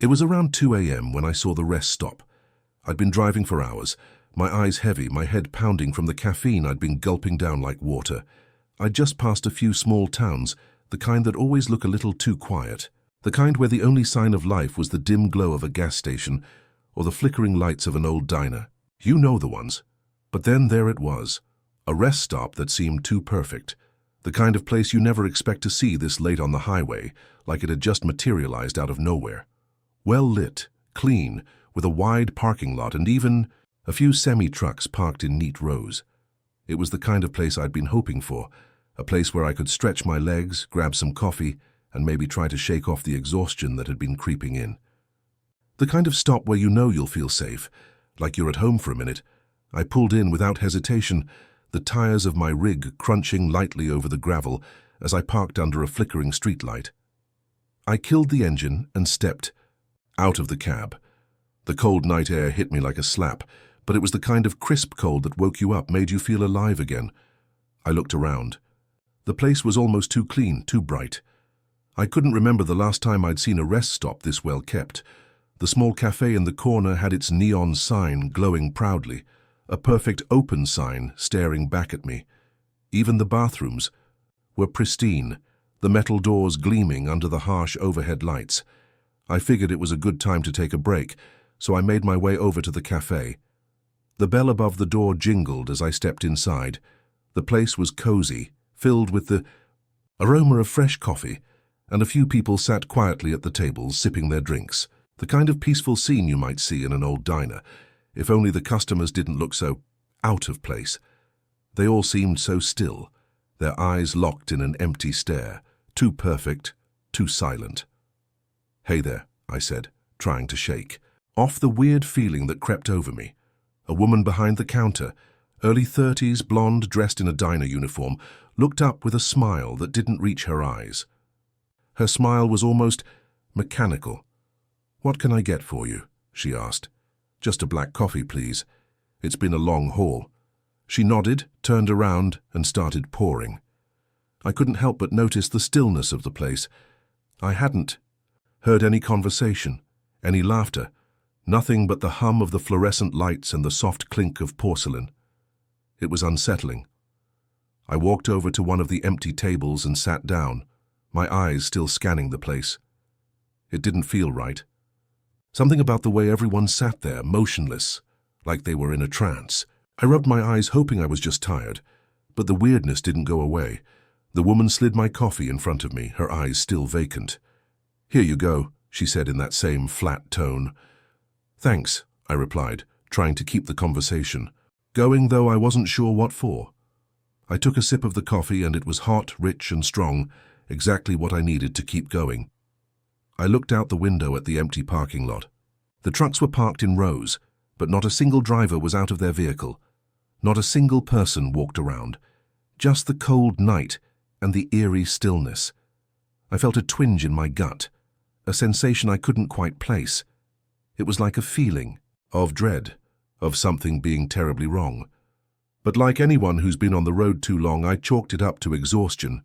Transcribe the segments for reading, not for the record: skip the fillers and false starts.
It was around 2 a.m. when I saw the rest stop. I'd been driving for hours, my eyes heavy, my head pounding from the caffeine I'd been gulping down like water. I'd just passed a few small towns, the kind that always look a little too quiet. The kind where the only sign of life was the dim glow of a gas station or the flickering lights of an old diner. You know the ones. But then there it was, a rest stop that seemed too perfect. The kind of place you never expect to see this late on the highway, like it had just materialized out of nowhere. Well lit, clean, with a wide parking lot and even a few semi-trucks parked in neat rows. It was the kind of place I'd been hoping for, a place where I could stretch my legs, grab some coffee, and maybe try to shake off the exhaustion that had been creeping in. The kind of stop where you know you'll feel safe, like you're at home for a minute. I pulled in without hesitation, the tires of my rig crunching lightly over the gravel as I parked under a flickering streetlight. I killed the engine and stepped out of the cab. The cold night air hit me like a slap, but it was the kind of crisp cold that woke you up, made you feel alive again. I looked around. The place was almost too clean, too bright. I couldn't remember the last time I'd seen a rest stop this well kept. The small cafe in the corner had its neon sign glowing proudly, a perfect open sign staring back at me. Even the bathrooms were pristine, the metal doors gleaming under the harsh overhead lights. I figured it was a good time to take a break, so I made my way over to the cafe. The bell above the door jingled as I stepped inside. The place was cozy, filled with the aroma of fresh coffee, and a few people sat quietly at the tables sipping their drinks. The kind of peaceful scene you might see in an old diner, if only the customers didn't look so out of place. They all seemed so still, their eyes locked in an empty stare, too perfect, too silent. "Hey there," I said, trying to shake off the weird feeling that crept over me. A woman behind the counter, early 30s, blonde, dressed in a diner uniform, looked up with a smile that didn't reach her eyes. Her smile was almost mechanical. "What can I get for you?" she asked. "Just a black coffee, please. It's been a long haul." She nodded, turned around, and started pouring. I couldn't help but notice the stillness of the place. I hadn't heard any conversation, any laughter, nothing but the hum of the fluorescent lights and the soft clink of porcelain. It was unsettling. I walked over to one of the empty tables and sat down, my eyes still scanning the place. It didn't feel right. Something about the way everyone sat there, motionless, like they were in a trance. I rubbed my eyes, hoping I was just tired, but the weirdness didn't go away. The woman slid my coffee in front of me, her eyes still vacant. "Here you go," she said in that same flat tone. "Thanks," I replied, trying to keep the conversation going, though I wasn't sure what for. I took a sip of the coffee, and it was hot, rich, and strong, exactly what I needed to keep going. I looked out the window at the empty parking lot. The trucks were parked in rows, but not a single driver was out of their vehicle. Not a single person walked around. Just the cold night and the eerie stillness. I felt a twinge in my gut, a sensation I couldn't quite place. It was like a feeling of dread, of something being terribly wrong. But like anyone who's been on the road too long, I chalked it up to exhaustion,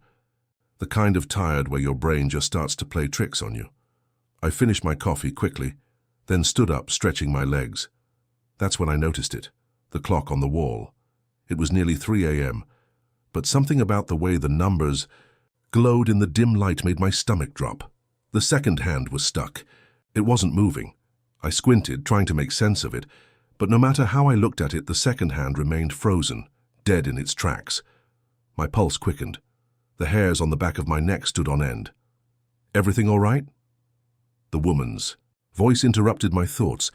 the kind of tired where your brain just starts to play tricks on you. I finished my coffee quickly, then stood up, stretching my legs. That's when I noticed it, the clock on the wall. It was nearly 3 a.m., but something about the way the numbers glowed in the dim light made my stomach drop. The second hand was stuck. It wasn't moving. I squinted, trying to make sense of it, but no matter how I looked at it, the second hand remained frozen, dead in its tracks. My pulse quickened. The hairs on the back of my neck stood on end. "Everything all right?" The woman's voice interrupted my thoughts,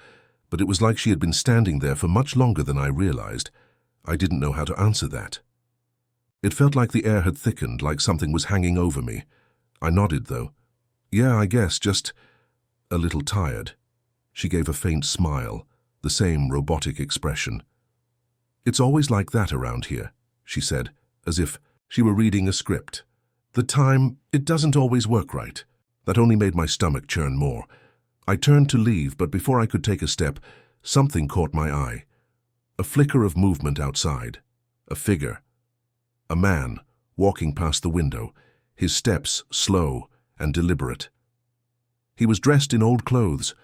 but it was like she had been standing there for much longer than I realized. I didn't know how to answer that. It felt like the air had thickened, like something was hanging over me. I nodded, though. "Yeah, I guess, just a little tired." She gave a faint smile, the same robotic expression. "It's always like that around here," she said, as if she were reading a script. It doesn't always work right." That only made my stomach churn more. I turned to leave, but before I could take a step, something caught my eye. A flicker of movement outside. A figure. A man, walking past the window, his steps slow and deliberate. He was dressed in old clothes,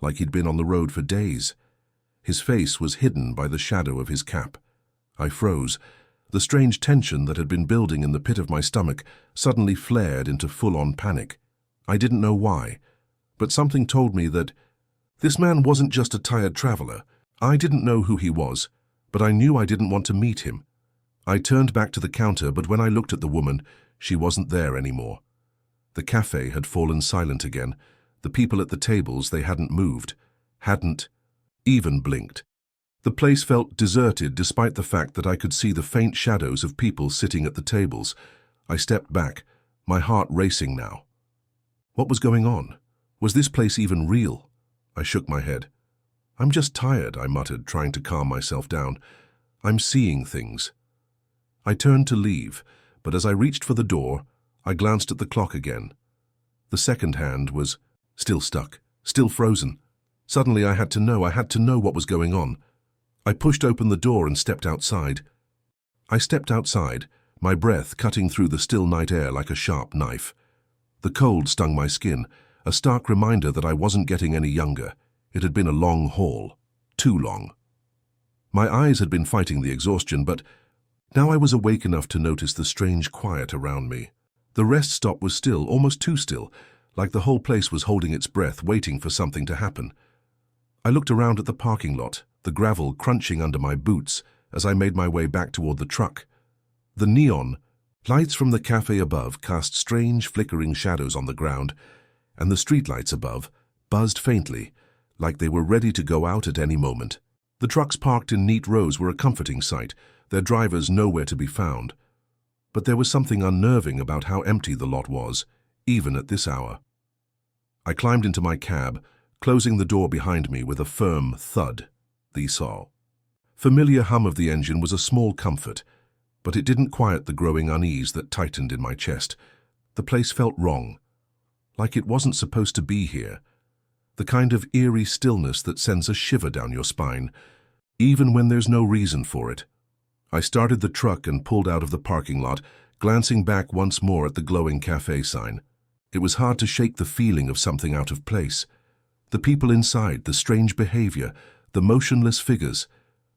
like he'd been on the road for days. His face was hidden by the shadow of his cap. I froze. The strange tension that had been building in the pit of my stomach suddenly flared into full-on panic. I didn't know why, but something told me that this man wasn't just a tired traveler. I didn't know who he was, but I knew I didn't want to meet him. I turned back to the counter, but when I looked at the woman, she wasn't there anymore. The cafe had fallen silent again. The people at the tables, they hadn't moved, hadn't even blinked. The place felt deserted despite the fact that I could see the faint shadows of people sitting at the tables. I stepped back, my heart racing now. What was going on? Was this place even real? I shook my head. I'm just tired, I muttered, trying to calm myself down. I'm seeing things. I turned to leave, but as I reached for the door, I glanced at the clock again. The second hand was still stuck, still frozen. Suddenly I had to know what was going on. I pushed open the door and stepped outside. I stepped outside, my breath cutting through the still night air like a sharp knife. The cold stung my skin, a stark reminder that I wasn't getting any younger. It had been a long haul, too long. My eyes had been fighting the exhaustion, but now I was awake enough to notice the strange quiet around me. The rest stop was still, almost too still, like the whole place was holding its breath, waiting for something to happen. I looked around at the parking lot, the gravel crunching under my boots as I made my way back toward the truck. The neon lights from the cafe above cast strange flickering shadows on the ground, and the streetlights above buzzed faintly, like they were ready to go out at any moment. The trucks parked in neat rows were a comforting sight, their drivers nowhere to be found. But there was something unnerving about how empty the lot was, even at this hour. I climbed into my cab, closing the door behind me with a firm thud. The familiar hum of the engine was a small comfort, but it didn't quiet the growing unease that tightened in my chest. The place felt wrong, like it wasn't supposed to be here. The kind of eerie stillness that sends a shiver down your spine, even when there's no reason for it. I started the truck and pulled out of the parking lot, glancing back once more at the glowing cafe sign. It was hard to shake the feeling of something out of place. The people inside, the strange behavior, the motionless figures,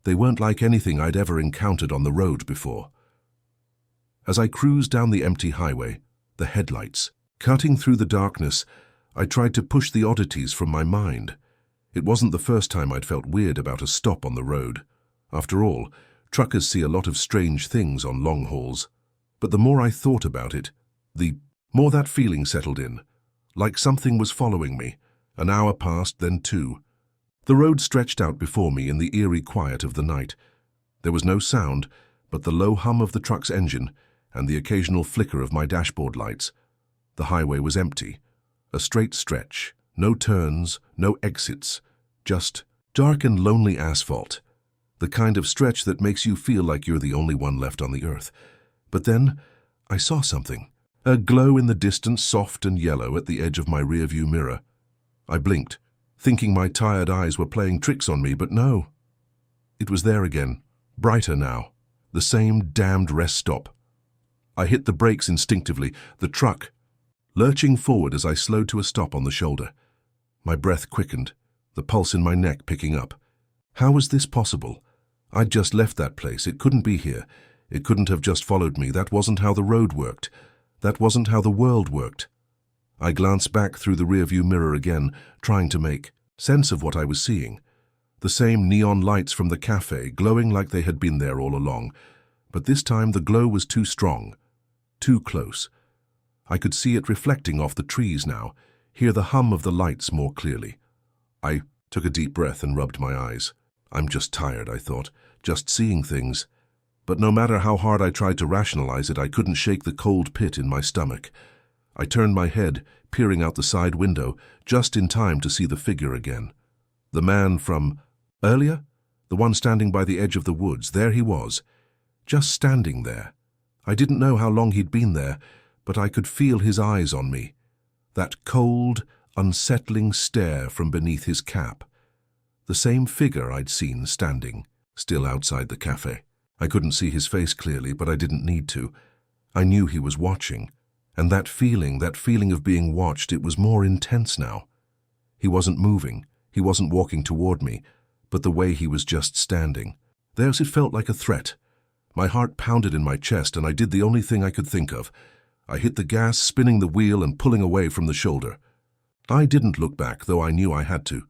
they weren't like anything I'd ever encountered on the road before. As I cruised down the empty highway, the headlights cutting through the darkness, I tried to push the oddities from my mind. It wasn't the first time I'd felt weird about a stop on the road. After all, truckers see a lot of strange things on long hauls. But the more I thought about it, the more that feeling settled in, like something was following me. An hour passed, then two. The road stretched out before me in the eerie quiet of the night. There was no sound, but the low hum of the truck's engine and the occasional flicker of my dashboard lights. The highway was empty, a straight stretch, no turns, no exits, just dark and lonely asphalt, the kind of stretch that makes you feel like you're the only one left on the earth. But then I saw something, a glow in the distance, soft and yellow at the edge of my rearview mirror. I blinked, thinking my tired eyes were playing tricks on me, but no. It was there again, brighter now, the same damned rest stop. I hit the brakes instinctively, the truck lurching forward as I slowed to a stop on the shoulder. My breath quickened, the pulse in my neck picking up. How was this possible? I'd just left that place. It couldn't be here. It couldn't have just followed me. That wasn't how the road worked. That wasn't how the world worked. I glanced back through the rearview mirror again, trying to make sense of what I was seeing. The same neon lights from the cafe, glowing like they had been there all along. But this time the glow was too strong, too close. I could see it reflecting off the trees now, hear the hum of the lights more clearly. I took a deep breath and rubbed my eyes. I'm just tired, I thought, just seeing things. But no matter how hard I tried to rationalize it, I couldn't shake the cold pit in my stomach. I turned my head, peering out the side window, just in time to see the figure again. The man from earlier? The one standing by the edge of the woods. There he was, just standing there. I didn't know how long he'd been there, but I could feel his eyes on me. That cold, unsettling stare from beneath his cap. The same figure I'd seen standing, still outside the cafe. I couldn't see his face clearly, but I didn't need to. I knew he was watching, And that feeling of being watched, it was more intense now. He wasn't moving, he wasn't walking toward me, but the way he was just standing. It felt like a threat. My heart pounded in my chest, and I did the only thing I could think of. I hit the gas, spinning the wheel and pulling away from the shoulder. I didn't look back, though I knew I had to.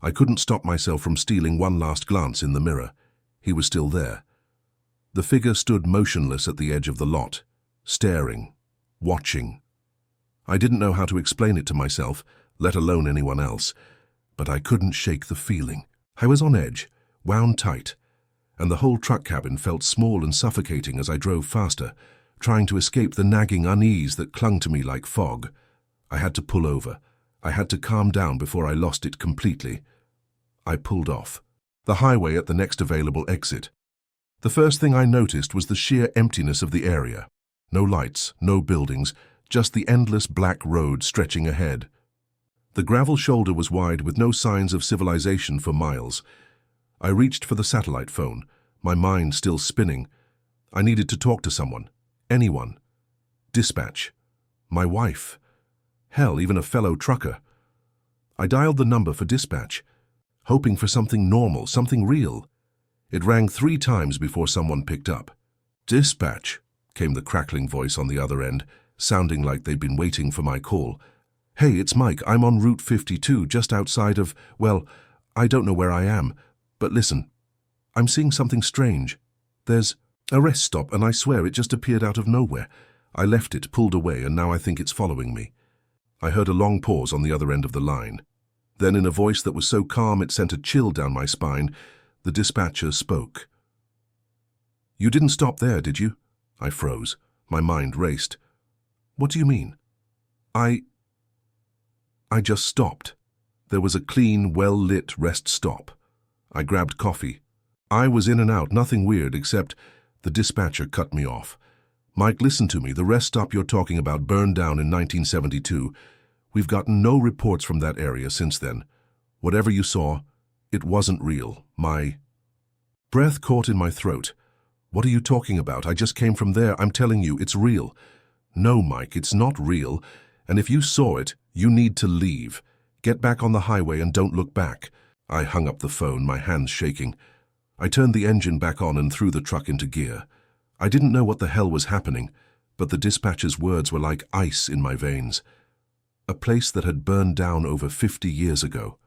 I couldn't stop myself from stealing one last glance in the mirror. He was still there. The figure stood motionless at the edge of the lot, staring, watching. I didn't know how to explain it to myself, let alone anyone else, but I couldn't shake the feeling. I was on edge, wound tight, and the whole truck cabin felt small and suffocating as I drove faster, trying to escape the nagging unease that clung to me like fog. I had to pull over. I had to calm down before I lost it completely. I pulled off. The highway at the next available exit. The first thing I noticed was the sheer emptiness of the area. No lights, no buildings, just the endless black road stretching ahead. The gravel shoulder was wide with no signs of civilization for miles. I reached for the satellite phone, my mind still spinning. I needed to talk to someone. Anyone. Dispatch. My wife. Hell, even a fellow trucker. I dialed the number for dispatch, hoping for something normal, something real. It rang 3 times before someone picked up. Dispatch, came the crackling voice on the other end, sounding like they'd been waiting for my call. Hey, it's Mike. I'm on Route 52, just outside of, well, I don't know where I am. But listen, I'm seeing something strange. There's a rest stop, and I swear it just appeared out of nowhere. I left it, pulled away, and now I think it's following me. I heard a long pause on the other end of the line. Then, in a voice that was so calm it sent a chill down my spine, the dispatcher spoke. You didn't stop there, did you? I froze. My mind raced. What do you mean? I just stopped. There was a clean, well-lit rest stop. I grabbed coffee. I was in and out, nothing weird, except the dispatcher cut me off. Mike, listen to me. The rest stop you're talking about burned down in 1972. We've gotten no reports from that area since then. Whatever you saw, it wasn't real. My breath caught in my throat. What are you talking about? I just came from there. I'm telling you, it's real. No, Mike, it's not real. And if you saw it, you need to leave. Get back on the highway and don't look back. I hung up the phone, my hands shaking. I turned the engine back on and threw the truck into gear. I didn't know what the hell was happening, but the dispatcher's words were like ice in my veins. A place that had burned down over 50 years ago.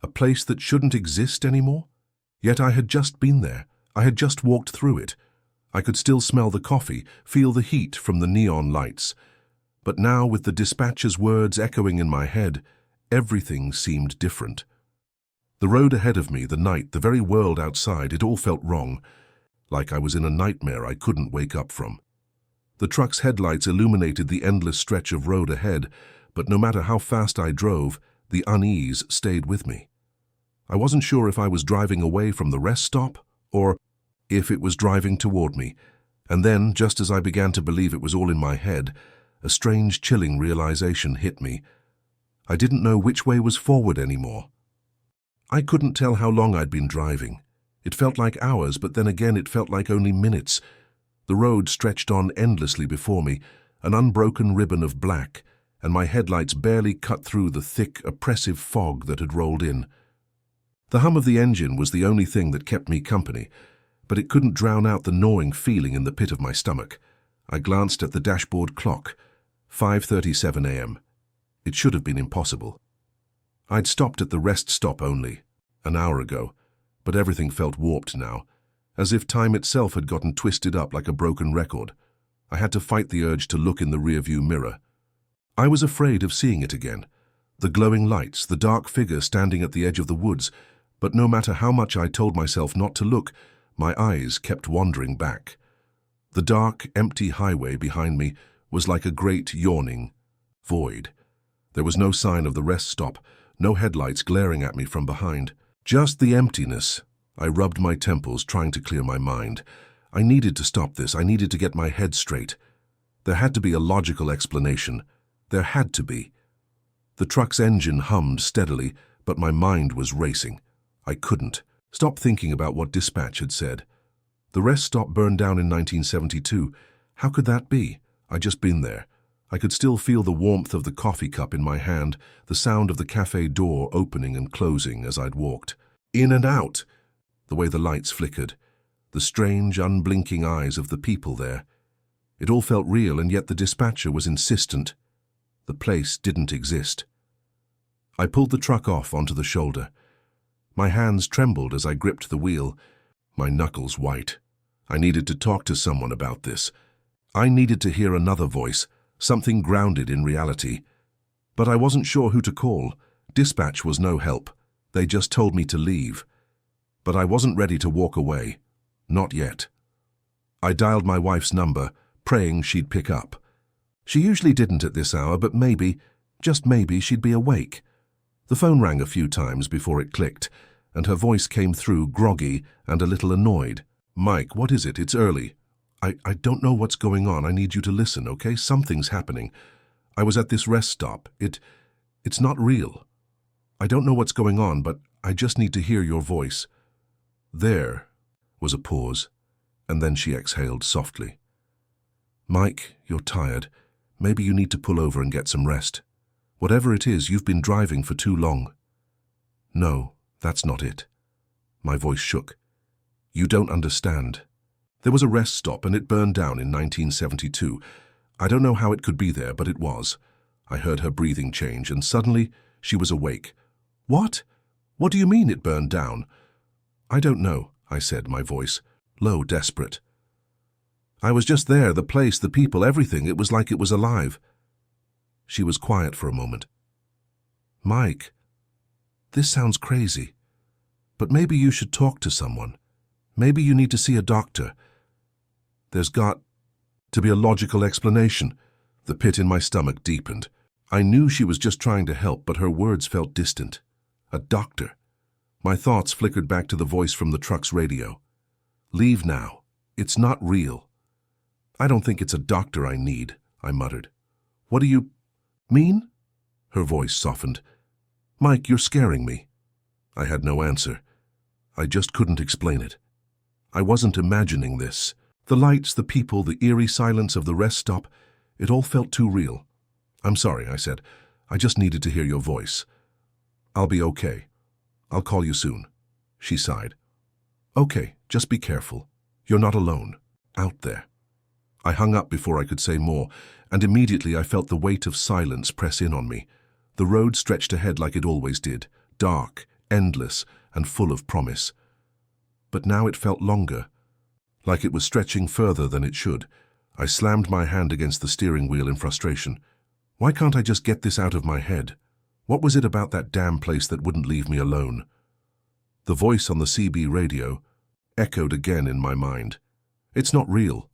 A place that shouldn't exist anymore? Yet I had just been there. I had just walked through it. I could still smell the coffee, feel the heat from the neon lights. But now, with the dispatcher's words echoing in my head, everything seemed different. The road ahead of me, the night, the very world outside, it all felt wrong, like I was in a nightmare I couldn't wake up from. The truck's headlights illuminated the endless stretch of road ahead, but no matter how fast I drove, the unease stayed with me. I wasn't sure if I was driving away from the rest stop, or if it was driving toward me. And then, just as I began to believe it was all in my head, a strange, chilling realization hit me. I didn't know which way was forward anymore. I couldn't tell how long I'd been driving. It felt like hours, but then again it felt like only minutes. The road stretched on endlessly before me, an unbroken ribbon of black, and my headlights barely cut through the thick, oppressive fog that had rolled in. The hum of the engine was the only thing that kept me company, but it couldn't drown out the gnawing feeling in the pit of my stomach. I glanced at the dashboard clock. 5:37 a.m. It should have been impossible. I'd stopped at the rest stop only, an hour ago, but everything felt warped now, as if time itself had gotten twisted up like a broken record. I had to fight the urge to look in the rearview mirror. I was afraid of seeing it again. The glowing lights, the dark figure standing at the edge of the woods, but no matter how much I told myself not to look, my eyes kept wandering back. The dark, empty highway behind me was like a great, yawning void. There was no sign of the rest stop, no headlights glaring at me from behind. Just the emptiness. I rubbed my temples, trying to clear my mind. I needed to stop this. I needed to get my head straight. There had to be a logical explanation. There had to be. The truck's engine hummed steadily, but my mind was racing. I couldn't stop thinking about what dispatch had said. The rest stop burned down in 1972. How could that be? I'd just been there. I could still feel the warmth of the coffee cup in my hand, the sound of the cafe door opening and closing as I'd walked. In and out, the way the lights flickered, the strange, unblinking eyes of the people there. It all felt real, and yet the dispatcher was insistent. The place didn't exist. I pulled the truck off onto the shoulder. My hands trembled as I gripped the wheel, my knuckles white. I needed to talk to someone about this. I needed to hear another voice, something grounded in reality. But I wasn't sure who to call. Dispatch was no help. They just told me to leave. But I wasn't ready to walk away. Not yet. I dialed my wife's number, praying she'd pick up. She usually didn't at this hour, but maybe, just maybe, she'd be awake. The phone rang a few times before it clicked, and her voice came through groggy and a little annoyed. "Mike, what is it? It's early. I don't know what's going on. I need you to listen, okay? Something's happening. I was at this rest stop. It's not real. I don't know what's going on, but I just need to hear your voice." There was a pause, and then she exhaled softly. "Mike, you're tired. Maybe you need to pull over and get some rest. Whatever it is, you've been driving for too long." "No, that's not it." My voice shook. "You don't understand. There was a rest stop and it burned down in 1972. I don't know how it could be there, but it was." I heard her breathing change, and suddenly she was awake. "What? What do you mean it burned down?" "I don't know," I said, my voice low, desperate. "I was just there, the place, the people, everything. It was like it was alive." She was quiet for a moment. "Mike, this sounds crazy, but maybe you should talk to someone. Maybe you need to see a doctor. There's got to be a logical explanation." The pit in my stomach deepened. I knew she was just trying to help, but her words felt distant. A doctor. My thoughts flickered back to the voice from the truck's radio. "Leave now. It's not real." "I don't think it's a doctor I need," I muttered. "What do you mean?" Her voice softened. "Mike, you're scaring me." I had no answer. I just couldn't explain it. I wasn't imagining this. The lights, the people, the eerie silence of the rest stop, it all felt too real. "I'm sorry," I said. "I just needed to hear your voice." "I'll be okay. I'll call you soon." She sighed. "Okay, just be careful. You're not alone. Out there." I hung up before I could say more, and immediately I felt the weight of silence press in on me. The road stretched ahead like it always did, dark, endless, and full of promise. But now it felt longer, like it was stretching further than it should. I slammed my hand against the steering wheel in frustration. Why can't I just get this out of my head? What was it about that damn place that wouldn't leave me alone? The voice on the CB radio echoed again in my mind. It's not real.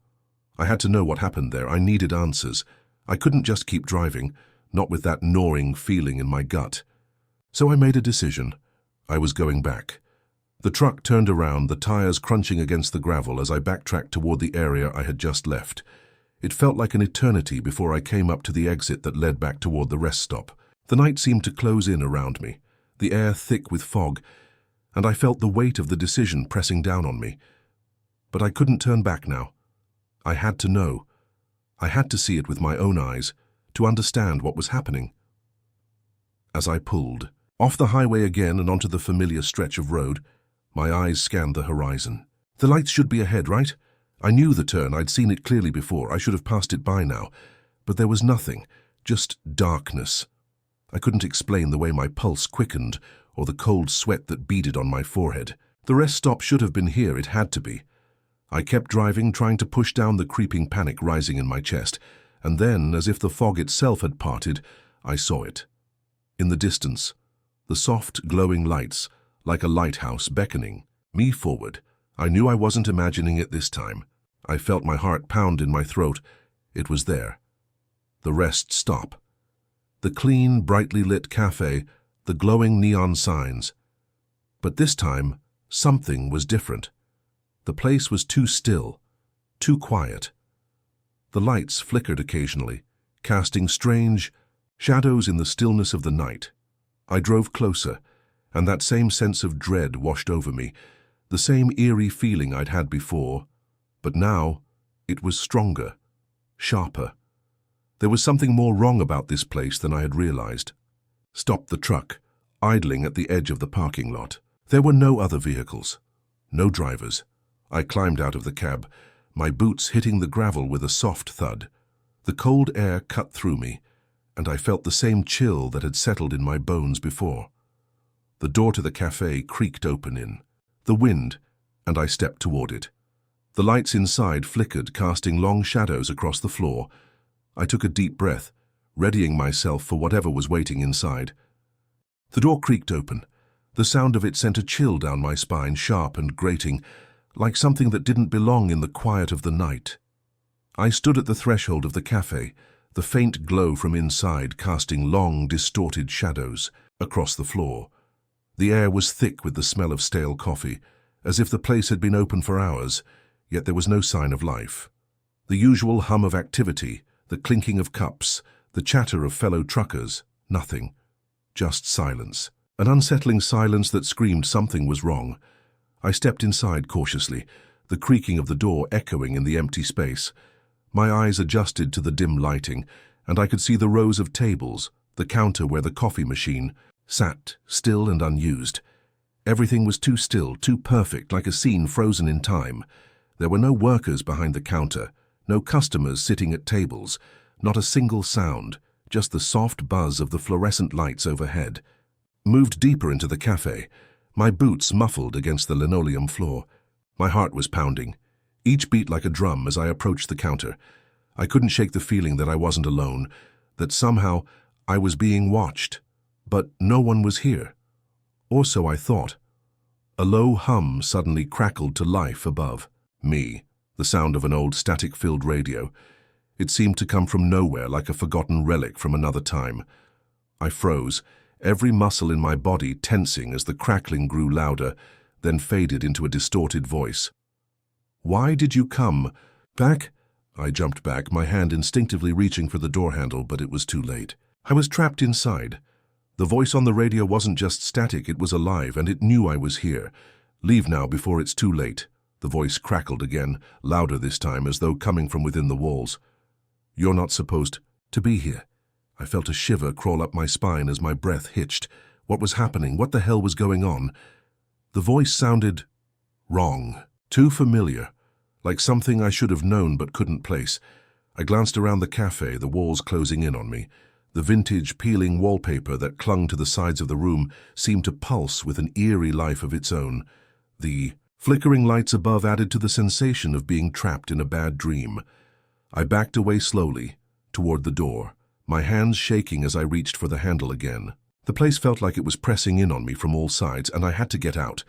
I had to know what happened there. I needed answers. I couldn't just keep driving, not with that gnawing feeling in my gut. So I made a decision. I was going back. The truck turned around, the tires crunching against the gravel as I backtracked toward the area I had just left. It felt like an eternity before I came up to the exit that led back toward the rest stop. The night seemed to close in around me, the air thick with fog, and I felt the weight of the decision pressing down on me. But I couldn't turn back now. I had to know. I had to see it with my own eyes, to understand what was happening. As I pulled off the highway again and onto the familiar stretch of road, my eyes scanned the horizon. The lights should be ahead, right? I knew the turn. I'd seen it clearly before. I should have passed it by now. But there was nothing, just darkness. I couldn't explain the way my pulse quickened or the cold sweat that beaded on my forehead. The rest stop should have been here. It had to be. I kept driving, trying to push down the creeping panic rising in my chest, and then, as if the fog itself had parted, I saw it. In the distance, the soft, glowing lights, like a lighthouse beckoning me forward. I knew I wasn't imagining it this time. I felt my heart pound in my throat. It was there. The rest stop. The clean, brightly lit cafe, the glowing neon signs. But this time, something was different. The place was too still, too quiet. The lights flickered occasionally, casting strange shadows in the stillness of the night. I drove closer, and that same sense of dread washed over me, the same eerie feeling I'd had before, but now it was stronger, sharper. There was something more wrong about this place than I had realized. Stopped the truck, idling at the edge of the parking lot. There were no other vehicles, no drivers. I climbed out of the cab, my boots hitting the gravel with a soft thud. The cold air cut through me, and I felt the same chill that had settled in my bones before. The door to the cafe creaked open in the wind, and I stepped toward it. The lights inside flickered, casting long shadows across the floor. I took a deep breath, readying myself for whatever was waiting inside. The door creaked open. The sound of it sent a chill down my spine, sharp and grating, like something that didn't belong in the quiet of the night. I stood at the threshold of the cafe, the faint glow from inside casting long, distorted shadows across the floor. The air was thick with the smell of stale coffee, as if the place had been open for hours, yet there was no sign of life. The usual hum of activity, the clinking of cups, the chatter of fellow truckers, nothing. Just silence. An unsettling silence that screamed something was wrong. I stepped inside cautiously, the creaking of the door echoing in the empty space. My eyes adjusted to the dim lighting, and I could see the rows of tables, the counter where the coffee machine sat, still and unused. Everything was too still, too perfect, like a scene frozen in time. There were no workers behind the counter, no customers sitting at tables, not a single sound, just the soft buzz of the fluorescent lights overhead. Moved deeper into the cafe, my boots muffled against the linoleum floor. My heart was pounding, each beat like a drum as I approached the counter. I couldn't shake the feeling that I wasn't alone, that somehow I was being watched. But no one was here. Or so I thought. A low hum suddenly crackled to life above me, the sound of an old static-filled radio. It seemed to come from nowhere, like a forgotten relic from another time. I froze, every muscle in my body tensing as the crackling grew louder, then faded into a distorted voice. "Why did you come? Back?" I jumped back, my hand instinctively reaching for the door handle, but it was too late. I was trapped inside. The voice on the radio wasn't just static, it was alive, and it knew I was here. "Leave now before it's too late." The voice crackled again, louder this time, as though coming from within the walls. "You're not supposed to be here." I felt a shiver crawl up my spine as my breath hitched. What was happening? What the hell was going on? The voice sounded wrong, too familiar, like something I should have known but couldn't place. I glanced around the cafe, the walls closing in on me. The vintage, peeling wallpaper that clung to the sides of the room seemed to pulse with an eerie life of its own. The flickering lights above added to the sensation of being trapped in a bad dream. I backed away slowly, toward the door, my hands shaking as I reached for the handle again. The place felt like it was pressing in on me from all sides, and I had to get out.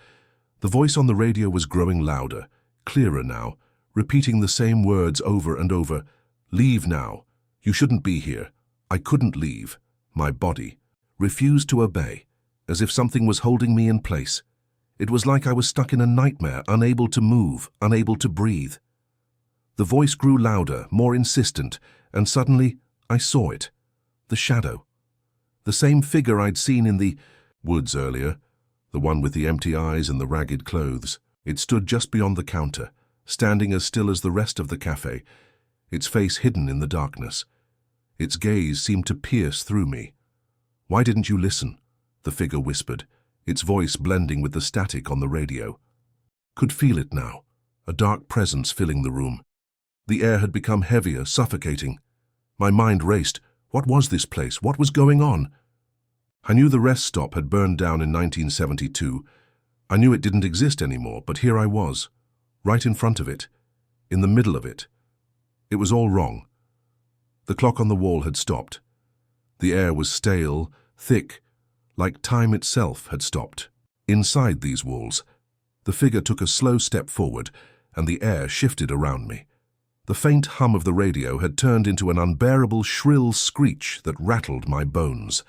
The voice on the radio was growing louder, clearer now, repeating the same words over and over. "Leave now. You shouldn't be here." I couldn't leave. My body refused to obey, as if something was holding me in place. It was like I was stuck in a nightmare, unable to move, unable to breathe. The voice grew louder, more insistent, and suddenly I saw it. The shadow. The same figure I'd seen in the woods earlier, the one with the empty eyes and the ragged clothes. It stood just beyond the counter, standing as still as the rest of the cafe, its face hidden in the darkness. Its gaze seemed to pierce through me. "Why didn't you listen?" the figure whispered, its voice blending with the static on the radio. Could feel it now, a dark presence filling the room. The air had become heavier, suffocating. My mind raced. What was this place? What was going on? I knew the rest stop had burned down in 1972. I knew it didn't exist anymore, but here I was, right in front of it, in the middle of it. It was all wrong. The clock on the wall had stopped. The air was stale, thick, like time itself had stopped. Inside these walls, the figure took a slow step forward, and the air shifted around me. The faint hum of the radio had turned into an unbearable shrill screech that rattled my bones.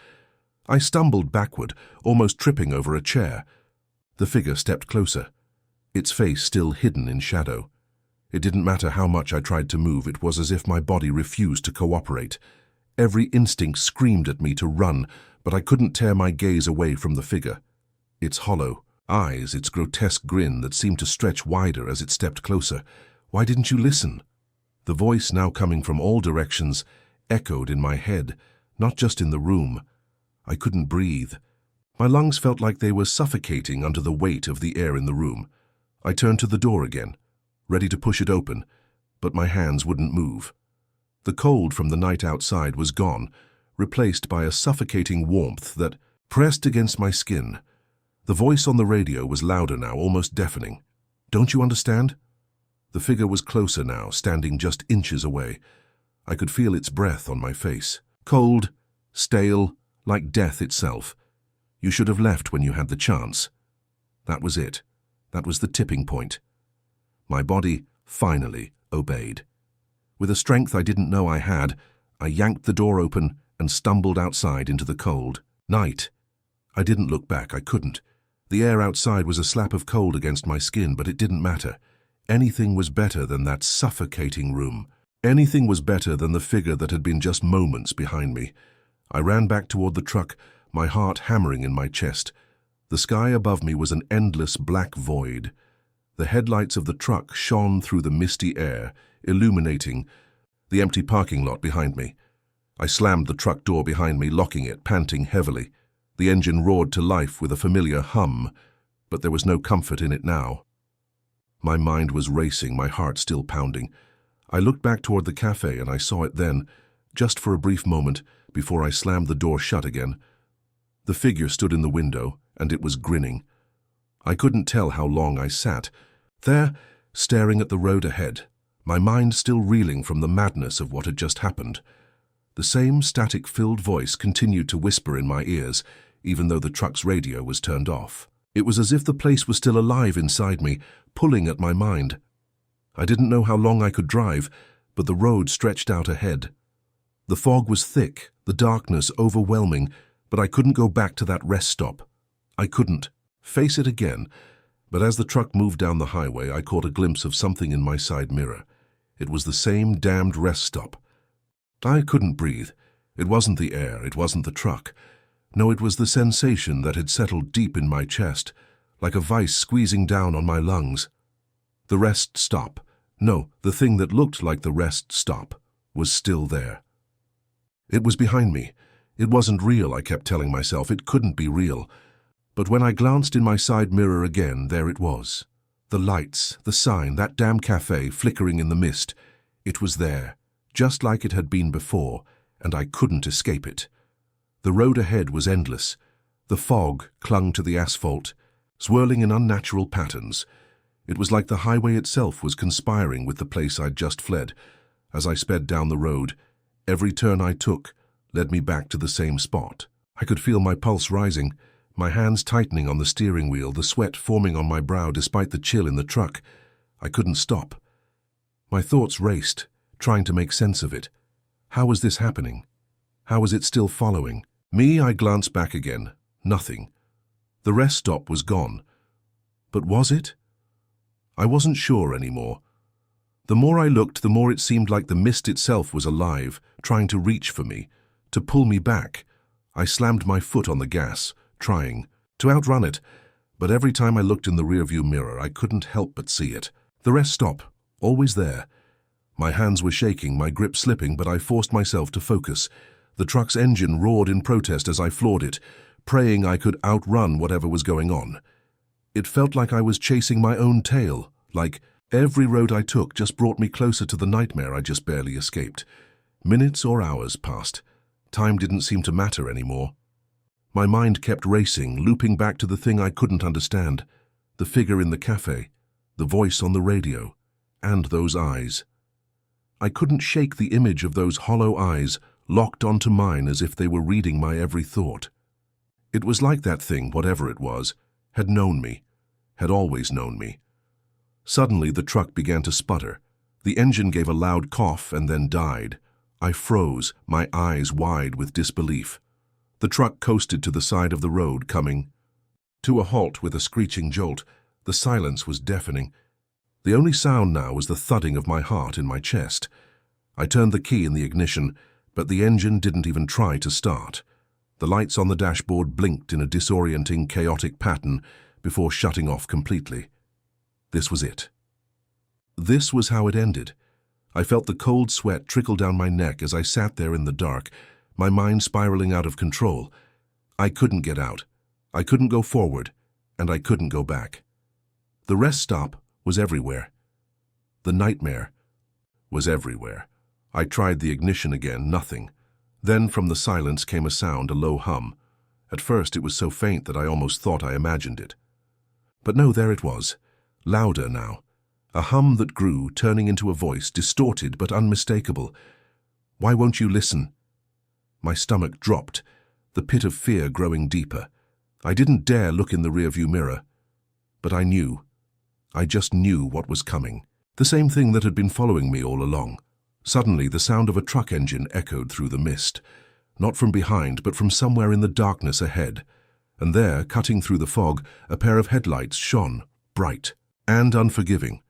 I stumbled backward, almost tripping over a chair. The figure stepped closer, its face still hidden in shadow. It didn't matter how much I tried to move, it was as if my body refused to cooperate. Every instinct screamed at me to run, but I couldn't tear my gaze away from the figure. Its hollow eyes, its grotesque grin that seemed to stretch wider as it stepped closer. "Why didn't you listen?" The voice, now coming from all directions, echoed in my head, not just in the room. I couldn't breathe. My lungs felt like they were suffocating under the weight of the air in the room. I turned to the door again, ready to push it open, but my hands wouldn't move. The cold from the night outside was gone, replaced by a suffocating warmth that pressed against my skin. The voice on the radio was louder now, almost deafening. "Don't you understand?" The figure was closer now, standing just inches away. I could feel its breath on my face. Cold, stale, like death itself. "You should have left when you had the chance." That was it. That was the tipping point. My body finally obeyed. With a strength I didn't know I had, I yanked the door open and stumbled outside into the cold night. I didn't look back, I couldn't. The air outside was a slap of cold against my skin, but it didn't matter. Anything was better than that suffocating room. Anything was better than the figure that had been just moments behind me. I ran back toward the truck, my heart hammering in my chest. The sky above me was an endless black void. The headlights of the truck shone through the misty air, illuminating the empty parking lot behind me. I slammed the truck door behind me, locking it, panting heavily. The engine roared to life with a familiar hum, but there was no comfort in it now. My mind was racing, my heart still pounding. I looked back toward the cafe and I saw it then, just for a brief moment, before I slammed the door shut again. The figure stood in the window, and it was grinning. I couldn't tell how long I sat there, staring at the road ahead, my mind still reeling from the madness of what had just happened. The same static-filled voice continued to whisper in my ears, even though the truck's radio was turned off. It was as if the place was still alive inside me, pulling at my mind. I didn't know how long I could drive, but the road stretched out ahead. The fog was thick, the darkness overwhelming, but I couldn't go back to that rest stop. I couldn't face it again, but as the truck moved down the highway, I caught a glimpse of something in my side mirror. It was the same damned rest stop. I couldn't breathe. It wasn't the air, it wasn't the truck. No, it was the sensation that had settled deep in my chest, like a vice squeezing down on my lungs. The rest stop, no, the thing that looked like the rest stop, was still there. It was behind me. It wasn't real, I kept telling myself. It couldn't be real. But when I glanced in my side mirror again, there it was. The lights, the sign, that damn cafe flickering in the mist. It was there, just like it had been before, and I couldn't escape it. The road ahead was endless. The fog clung to the asphalt, swirling in unnatural patterns. It was like the highway itself was conspiring with the place I'd just fled. As I sped down the road, every turn I took led me back to the same spot. I could feel my pulse rising, my hands tightening on the steering wheel, the sweat forming on my brow despite the chill in the truck. I couldn't stop. My thoughts raced, trying to make sense of it. How was this happening? How was it still following me? I glanced back again. Nothing. The rest stop was gone. But was it? I wasn't sure anymore. The more I looked, the more it seemed like the mist itself was alive, trying to reach for me, to pull me back. I slammed my foot on the gas, trying to outrun it, but every time I looked in the rearview mirror, I couldn't help but see it. The rest stop, always there. My hands were shaking, my grip slipping, but I forced myself to focus. The truck's engine roared in protest as I floored it, praying I could outrun whatever was going on. It felt like I was chasing my own tail, like every road I took just brought me closer to the nightmare I just barely escaped. Minutes or hours passed. Time didn't seem to matter anymore. My mind kept racing, looping back to the thing I couldn't understand, the figure in the cafe, the voice on the radio, and those eyes. I couldn't shake the image of those hollow eyes locked onto mine as if they were reading my every thought. It was like that thing, whatever it was, had known me, had always known me. Suddenly the truck began to sputter. The engine gave a loud cough and then died. I froze, my eyes wide with disbelief. The truck coasted to the side of the road, coming to a halt with a screeching jolt. The silence was deafening. The only sound now was the thudding of my heart in my chest. I turned the key in the ignition, but the engine didn't even try to start. The lights on the dashboard blinked in a disorienting, chaotic pattern before shutting off completely. This was it. This was how it ended. I felt the cold sweat trickle down my neck as I sat there in the dark, my mind spiraling out of control. I couldn't get out. I couldn't go forward, and I couldn't go back. The rest stop was everywhere. The nightmare was everywhere. I tried the ignition again, nothing. Then from the silence came a sound, a low hum. At first it was so faint that I almost thought I imagined it. But no, there it was, louder now. A hum that grew, turning into a voice, distorted but unmistakable. "Why won't you listen?" My stomach dropped, the pit of fear growing deeper. I didn't dare look in the rearview mirror. But I knew. I just knew what was coming. The same thing that had been following me all along. Suddenly, the sound of a truck engine echoed through the mist. Not from behind, but from somewhere in the darkness ahead. And there, cutting through the fog, a pair of headlights shone, bright and unforgiving.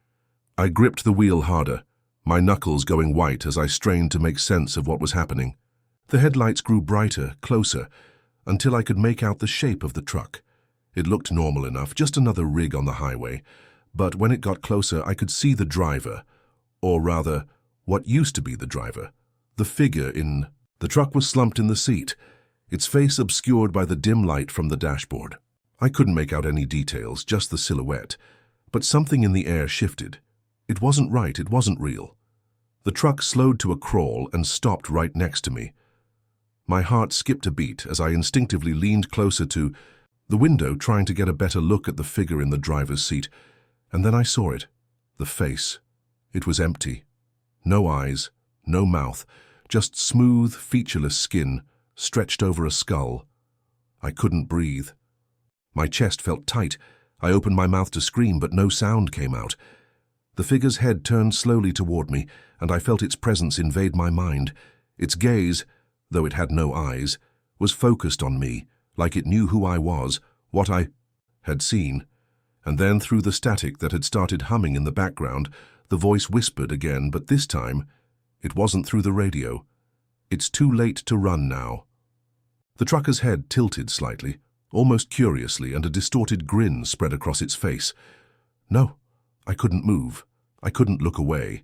I gripped the wheel harder, my knuckles going white as I strained to make sense of what was happening. The headlights grew brighter, closer, until I could make out the shape of the truck. It looked normal enough, just another rig on the highway. But when it got closer, I could see the driver, or rather, what used to be the driver, the figure in... The truck was slumped in the seat, its face obscured by the dim light from the dashboard. I couldn't make out any details, just the silhouette. But something in the air shifted. It wasn't right, it wasn't real. The truck slowed to a crawl and stopped right next to me. My heart skipped a beat as I instinctively leaned closer to the window, trying to get a better look at the figure in the driver's seat. And then I saw it, the face. It was empty. No eyes, no mouth, just smooth, featureless skin stretched over a skull. I couldn't breathe. My chest felt tight. I opened my mouth to scream, but no sound came out. The figure's head turned slowly toward me, and I felt its presence invade my mind. Its gaze, though it had no eyes, was focused on me, like it knew who I was, what I had seen. And then through the static that had started humming in the background, the voice whispered again, but this time, it wasn't through the radio. "It's too late to run now." The trucker's head tilted slightly, almost curiously, and a distorted grin spread across its face. No, I couldn't move. I couldn't look away.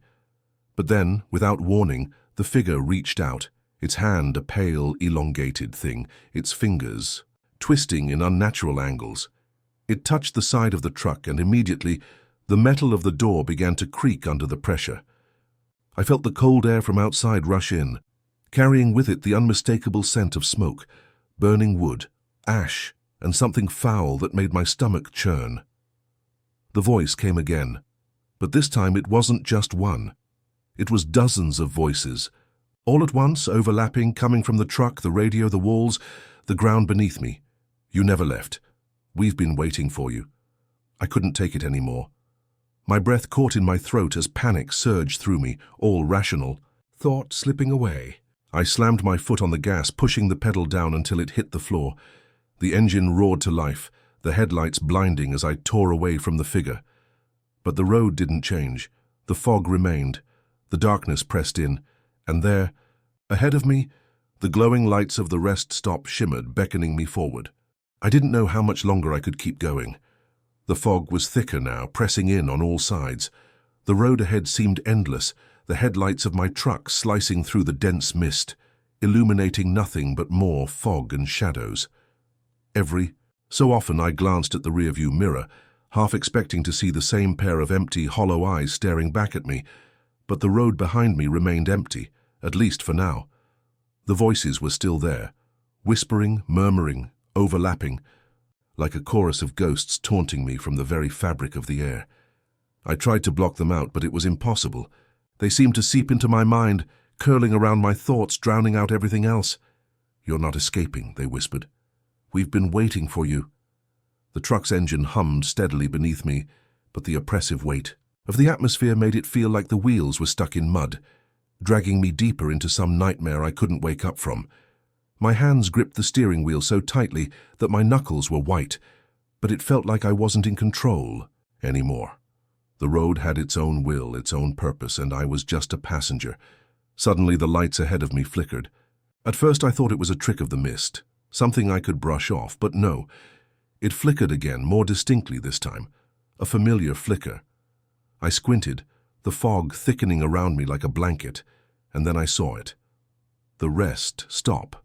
But then, without warning, the figure reached out, its hand a pale, elongated thing, its fingers twisting in unnatural angles. It touched the side of the truck, and immediately the metal of the door began to creak under the pressure. I felt the cold air from outside rush in, carrying with it the unmistakable scent of smoke, burning wood, ash, and something foul that made my stomach churn. The voice came again, but this time it wasn't just one. It was dozens of voices, all at once, overlapping, coming from the truck, the radio, the walls, the ground beneath me. "You never left. We've been waiting for you." I couldn't take it anymore. My breath caught in my throat as panic surged through me, all rational thought slipping away. I slammed my foot on the gas, pushing the pedal down until it hit the floor. The engine roared to life, the headlights blinding as I tore away from the figure. But the road didn't change. The fog remained. The darkness pressed in, and there, ahead of me, the glowing lights of the rest stop shimmered, beckoning me forward. I didn't know how much longer I could keep going. The fog was thicker now, pressing in on all sides. The road ahead seemed endless, the headlights of my truck slicing through the dense mist, illuminating nothing but more fog and shadows. Every so often I glanced at the rearview mirror, half expecting to see the same pair of empty, hollow eyes staring back at me, but the road behind me remained empty, at least for now. The voices were still there, whispering, murmuring, overlapping, like a chorus of ghosts taunting me from the very fabric of the air. I tried to block them out, but it was impossible. They seemed to seep into my mind, curling around my thoughts, drowning out everything else. "You're not escaping," they whispered. "We've been waiting for you." The truck's engine hummed steadily beneath me, but the oppressive weight of the atmosphere made it feel like the wheels were stuck in mud, dragging me deeper into some nightmare I couldn't wake up from. My hands gripped the steering wheel so tightly that my knuckles were white, but it felt like I wasn't in control anymore. The road had its own will, its own purpose, and I was just a passenger. Suddenly the lights ahead of me flickered. At first I thought it was a trick of the mist, something I could brush off, but no. It flickered again, more distinctly this time, a familiar flicker. I squinted, the fog thickening around me like a blanket, and then I saw it. The rest stop.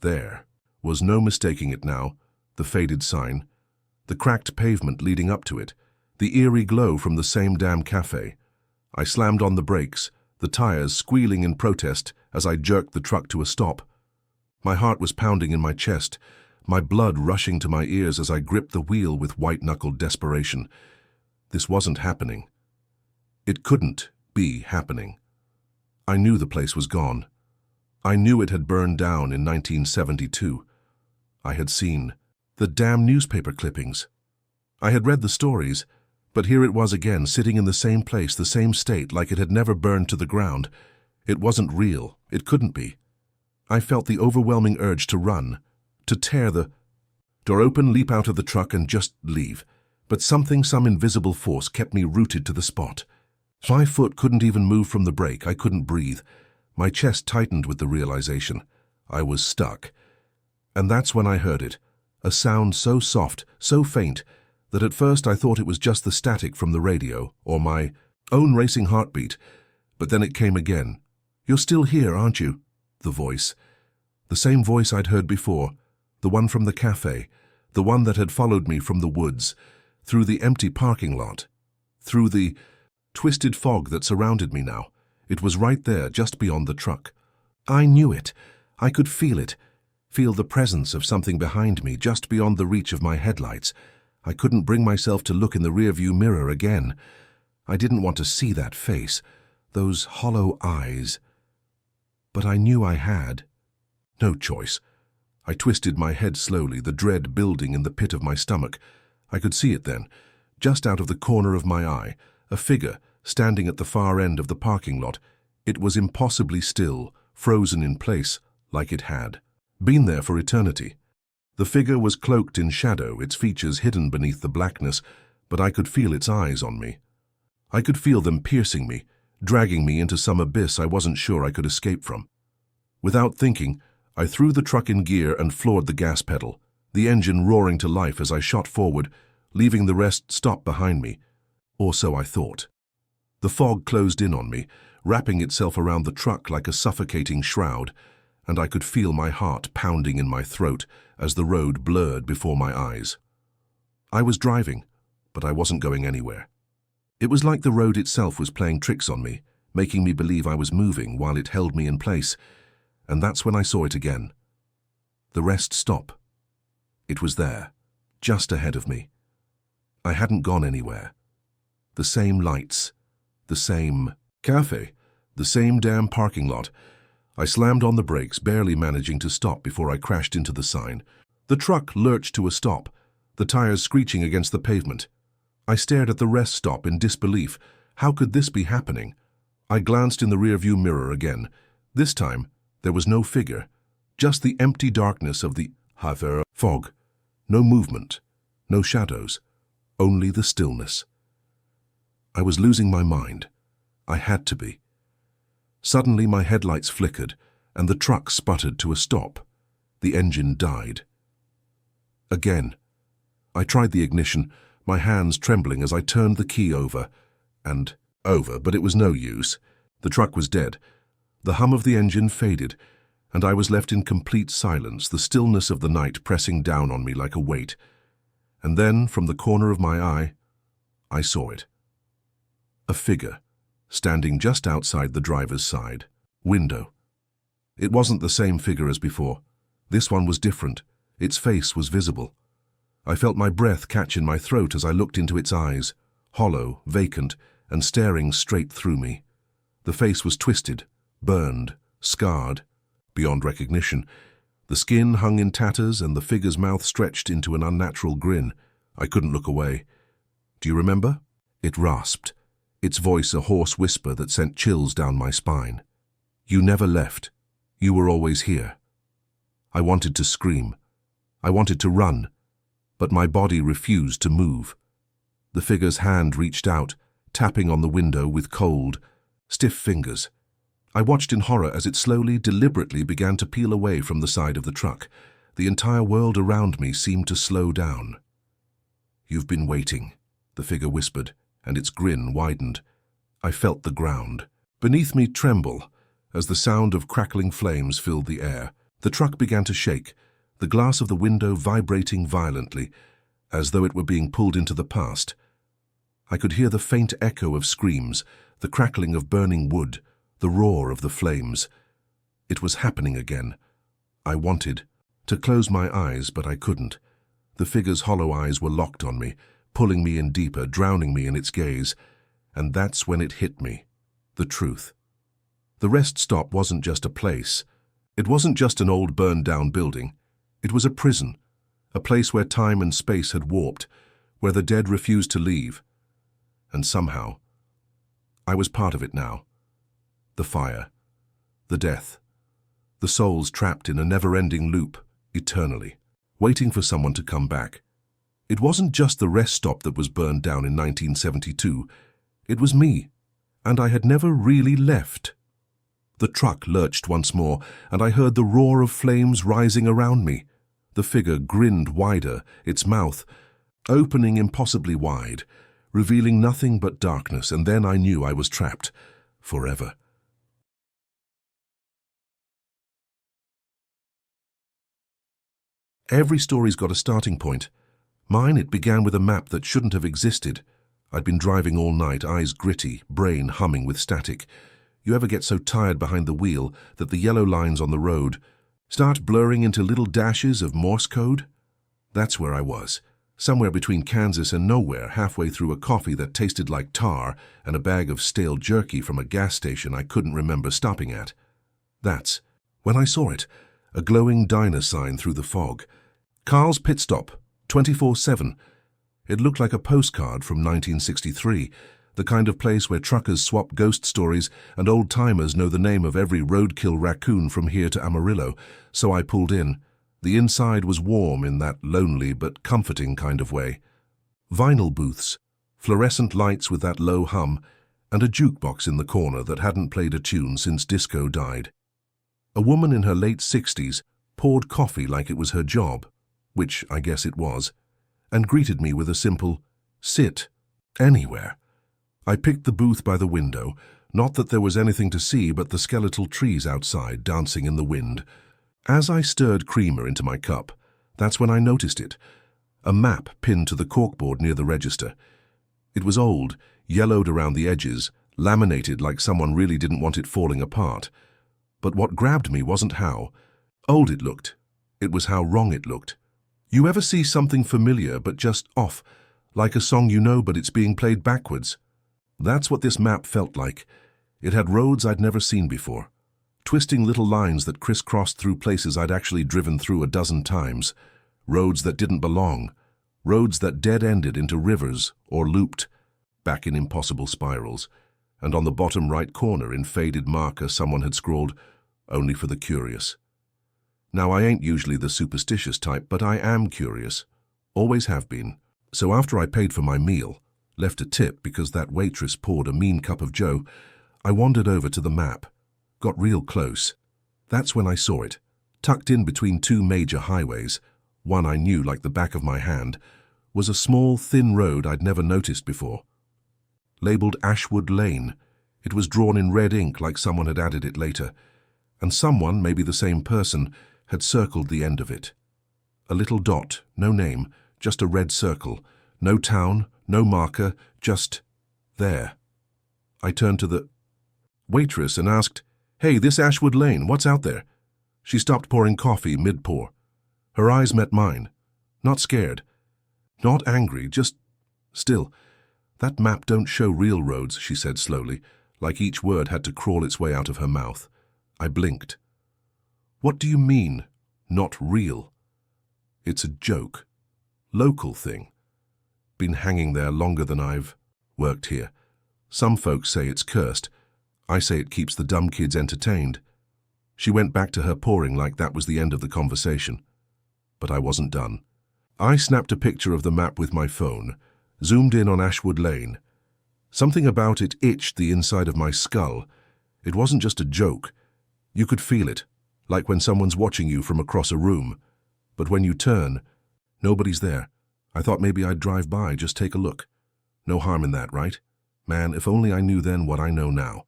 There was no mistaking it now, the faded sign, the cracked pavement leading up to it, the eerie glow from the same damn cafe. I slammed on the brakes, the tires squealing in protest as I jerked the truck to a stop. My heart was pounding in my chest, my blood rushing to my ears as I gripped the wheel with white-knuckled desperation. This wasn't happening. It couldn't be happening. I knew the place was gone. I knew it had burned down in 1972. I had seen the damn newspaper clippings. I had read the stories, but here it was again, sitting in the same place, the same state, like it had never burned to the ground. It wasn't real. It couldn't be. I felt the overwhelming urge to run, to tear the door open, leap out of the truck, and just leave. But some invisible force kept me rooted to the spot. My foot couldn't even move from the brake. I couldn't breathe. My chest tightened with the realization. I was stuck. And that's when I heard it, a sound so soft, so faint, that at first I thought it was just the static from the radio, or my own racing heartbeat. But then it came again. "You're still here, aren't you?" The voice. The same voice I'd heard before, the one from the cafe, the one that had followed me from the woods, through the empty parking lot, through the twisted fog that surrounded me now. It was right there, just beyond the truck. I knew it. I could feel it. Feel the presence of something behind me, just beyond the reach of my headlights. I couldn't bring myself to look in the rearview mirror again. I didn't want to see that face, those hollow eyes. But I knew I had. No choice. I twisted my head slowly, the dread building in the pit of my stomach. I could see it then, just out of the corner of my eye, a figure standing at the far end of the parking lot. It was impossibly still, frozen in place, like it had been there for eternity. The figure was cloaked in shadow, its features hidden beneath the blackness, but I could feel its eyes on me. I could feel them piercing me, dragging me into some abyss I wasn't sure I could escape from. Without thinking, I threw the truck in gear and floored the gas pedal, the engine roaring to life as I shot forward, leaving the rest stop behind me. Or so I thought. The fog closed in on me, wrapping itself around the truck like a suffocating shroud, and I could feel my heart pounding in my throat as the road blurred before my eyes. I was driving, but I wasn't going anywhere. It was like the road itself was playing tricks on me, making me believe I was moving while it held me in place, and that's when I saw it again. The rest stop. It was there, just ahead of me. I hadn't gone anywhere. The same lights, the same cafe, the same damn parking lot. I slammed on the brakes, barely managing to stop before I crashed into the sign. The truck lurched to a stop, the tires screeching against the pavement. I stared at the rest stop in disbelief. How could this be happening? I glanced in the rearview mirror again. This time, there was no figure, just the empty darkness of the fog. No movement, no shadows, only the stillness. I was losing my mind. I had to be. Suddenly my headlights flickered, and the truck sputtered to a stop. The engine died. Again. I tried the ignition, my hands trembling as I turned the key over, but it was no use. The truck was dead. The hum of the engine faded, and I was left in complete silence, the stillness of the night pressing down on me like a weight. And then, from the corner of my eye, I saw it. A figure, standing just outside the driver's side window. It wasn't the same figure as before. This one was different. Its face was visible. I felt my breath catch in my throat as I looked into its eyes, hollow, vacant, and staring straight through me. The face was twisted, burned, scarred, beyond recognition. The skin hung in tatters and the figure's mouth stretched into an unnatural grin. I couldn't look away. "Do you remember?" It rasped, its voice a hoarse whisper that sent chills down my spine. "You never left. You were always here." I wanted to scream. I wanted to run, but my body refused to move. The figure's hand reached out, tapping on the window with cold, stiff fingers. I watched in horror as it slowly, deliberately began to peel away from the side of the truck. The entire world around me seemed to slow down. "You've been waiting," the figure whispered, and its grin widened. I felt the ground beneath me tremble as the sound of crackling flames filled the air. The truck began to shake, the glass of the window vibrating violently, as though it were being pulled into the past. I could hear the faint echo of screams, the crackling of burning wood, the roar of the flames. It was happening again. I wanted to close my eyes, but I couldn't. The figure's hollow eyes were locked on me, pulling me in deeper, drowning me in its gaze. And that's when it hit me. The truth. The rest stop wasn't just a place. It wasn't just an old burned-down building. It was a prison, a place where time and space had warped, where the dead refused to leave. And somehow, I was part of it now. The fire, the death, the souls trapped in a never-ending loop, eternally, waiting for someone to come back. It wasn't just the rest stop that was burned down in 1972. It was me, and I had never really left. The truck lurched once more, and I heard the roar of flames rising around me. The figure grinned wider, its mouth opening impossibly wide, revealing nothing but darkness, and then I knew I was trapped forever. Every story's got a starting point. Mine, it began with a map that shouldn't have existed. I'd been driving all night, eyes gritty, brain humming with static. You ever get so tired behind the wheel that the yellow lines on the road start blurring into little dashes of Morse code? That's where I was, somewhere between Kansas and nowhere, halfway through a coffee that tasted like tar and a bag of stale jerky from a gas station I couldn't remember stopping at. That's when I saw it, a glowing diner sign through the fog. Carl's Pit Stop, 24/7. It looked like a postcard from 1963, the kind of place where truckers swap ghost stories and old-timers know the name of every roadkill raccoon from here to Amarillo, so I pulled in. The inside was warm in that lonely but comforting kind of way. Vinyl booths, fluorescent lights with that low hum, and a jukebox in the corner that hadn't played a tune since disco died. A woman in her late 60s poured coffee like it was her job, which I guess it was, and greeted me with a simple, "Sit, anywhere." I picked the booth by the window, not that there was anything to see but the skeletal trees outside dancing in the wind. As I stirred creamer into my cup, that's when I noticed it, a map pinned to the corkboard near the register. It was old, yellowed around the edges, laminated like someone really didn't want it falling apart. But what grabbed me wasn't how old it looked, it was how wrong it looked. You ever see something familiar but just off, like a song you know but it's being played backwards? That's what this map felt like. It had roads I'd never seen before, twisting little lines that crisscrossed through places I'd actually driven through a dozen times, roads that didn't belong, roads that dead-ended into rivers or looped back in impossible spirals, and on the bottom right corner in faded marker someone had scrawled, "Only for the curious." Now, I ain't usually the superstitious type, but I am curious, always have been. So after I paid for my meal, left a tip because that waitress poured a mean cup of joe, I wandered over to the map, got real close. That's when I saw it, tucked in between two major highways. One I knew like the back of my hand, was a small, thin road I'd never noticed before. Labeled Ashwood Lane, it was drawn in red ink like someone had added it later, and someone, maybe the same person, had circled the end of it. A little dot, no name, just a red circle, no town, no marker, just there. I turned to the waitress and asked, "Hey, this Ashwood Lane, what's out there?" She stopped pouring coffee mid-pour. Her eyes met mine. Not scared. Not angry, just still. "That map don't show real roads," she said slowly, like each word had to crawl its way out of her mouth. I blinked. "What do you mean, not real?" "It's a joke. Local thing. Been hanging there longer than I've worked here. Some folks say it's cursed. I say it keeps the dumb kids entertained." She went back to her pouring like that was the end of the conversation. But I wasn't done. I snapped a picture of the map with my phone, zoomed in on Ashwood Lane. Something about it itched the inside of my skull. It wasn't just a joke. You could feel it, like when someone's watching you from across a room. But when you turn, nobody's there. I thought maybe I'd drive by, just take a look. No harm in that, right? Man, if only I knew then what I know now.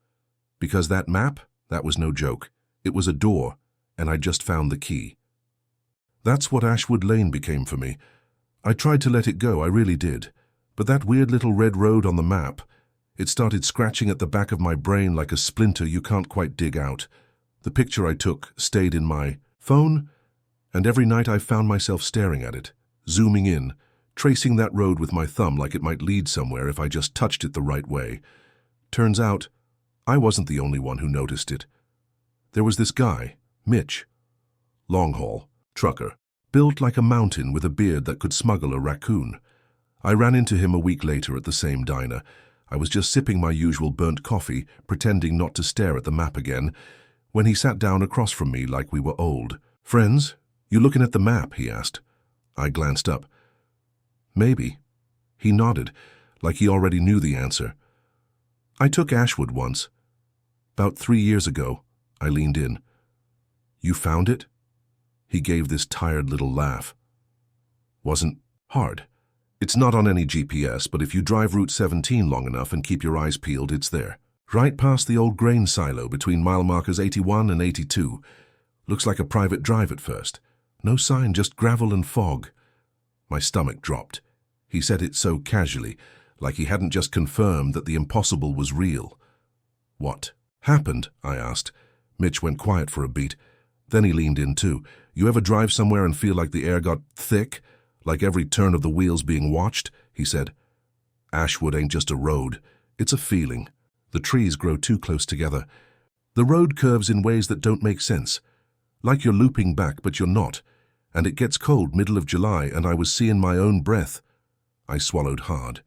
Because that map, that was no joke. It was a door, and I just found the key. That's what Ashwood Lane became for me. I tried to let it go, I really did. But that weird little red road on the map, it started scratching at the back of my brain like a splinter you can't quite dig out. The picture I took stayed in my phone, and every night I found myself staring at it, zooming in, tracing that road with my thumb like it might lead somewhere if I just touched it the right way. Turns out, I wasn't the only one who noticed it. There was this guy, Mitch. Long haul, trucker, built like a mountain with a beard that could smuggle a raccoon. I ran into him a week later at the same diner. I was just sipping my usual burnt coffee, pretending not to stare at the map again, when he sat down across from me like we were old. "Friends, you looking at the map?" he asked. I glanced up. "Maybe." He nodded, like he already knew the answer. "I took Ashwood once. About 3 years ago." I leaned in. "You found it?" He gave this tired little laugh. "Wasn't hard. It's not on any GPS, but if you drive Route 17 long enough and keep your eyes peeled, it's there. Right past the old grain silo between mile markers 81 and 82. Looks like a private drive at first. No sign, just gravel and fog." My stomach dropped. He said it so casually, like he hadn't just confirmed that the impossible was real. "What happened?" I asked. Mitch went quiet for a beat. Then he leaned in too. "You ever drive somewhere and feel like the air got thick? Like every turn of the wheels being watched?" he said. "Ashwood ain't just a road. It's a feeling. The trees grow too close together. The road curves in ways that don't make sense. Like you're looping back, but you're not. And it gets cold middle of July, and I was seeing my own breath." I swallowed hard.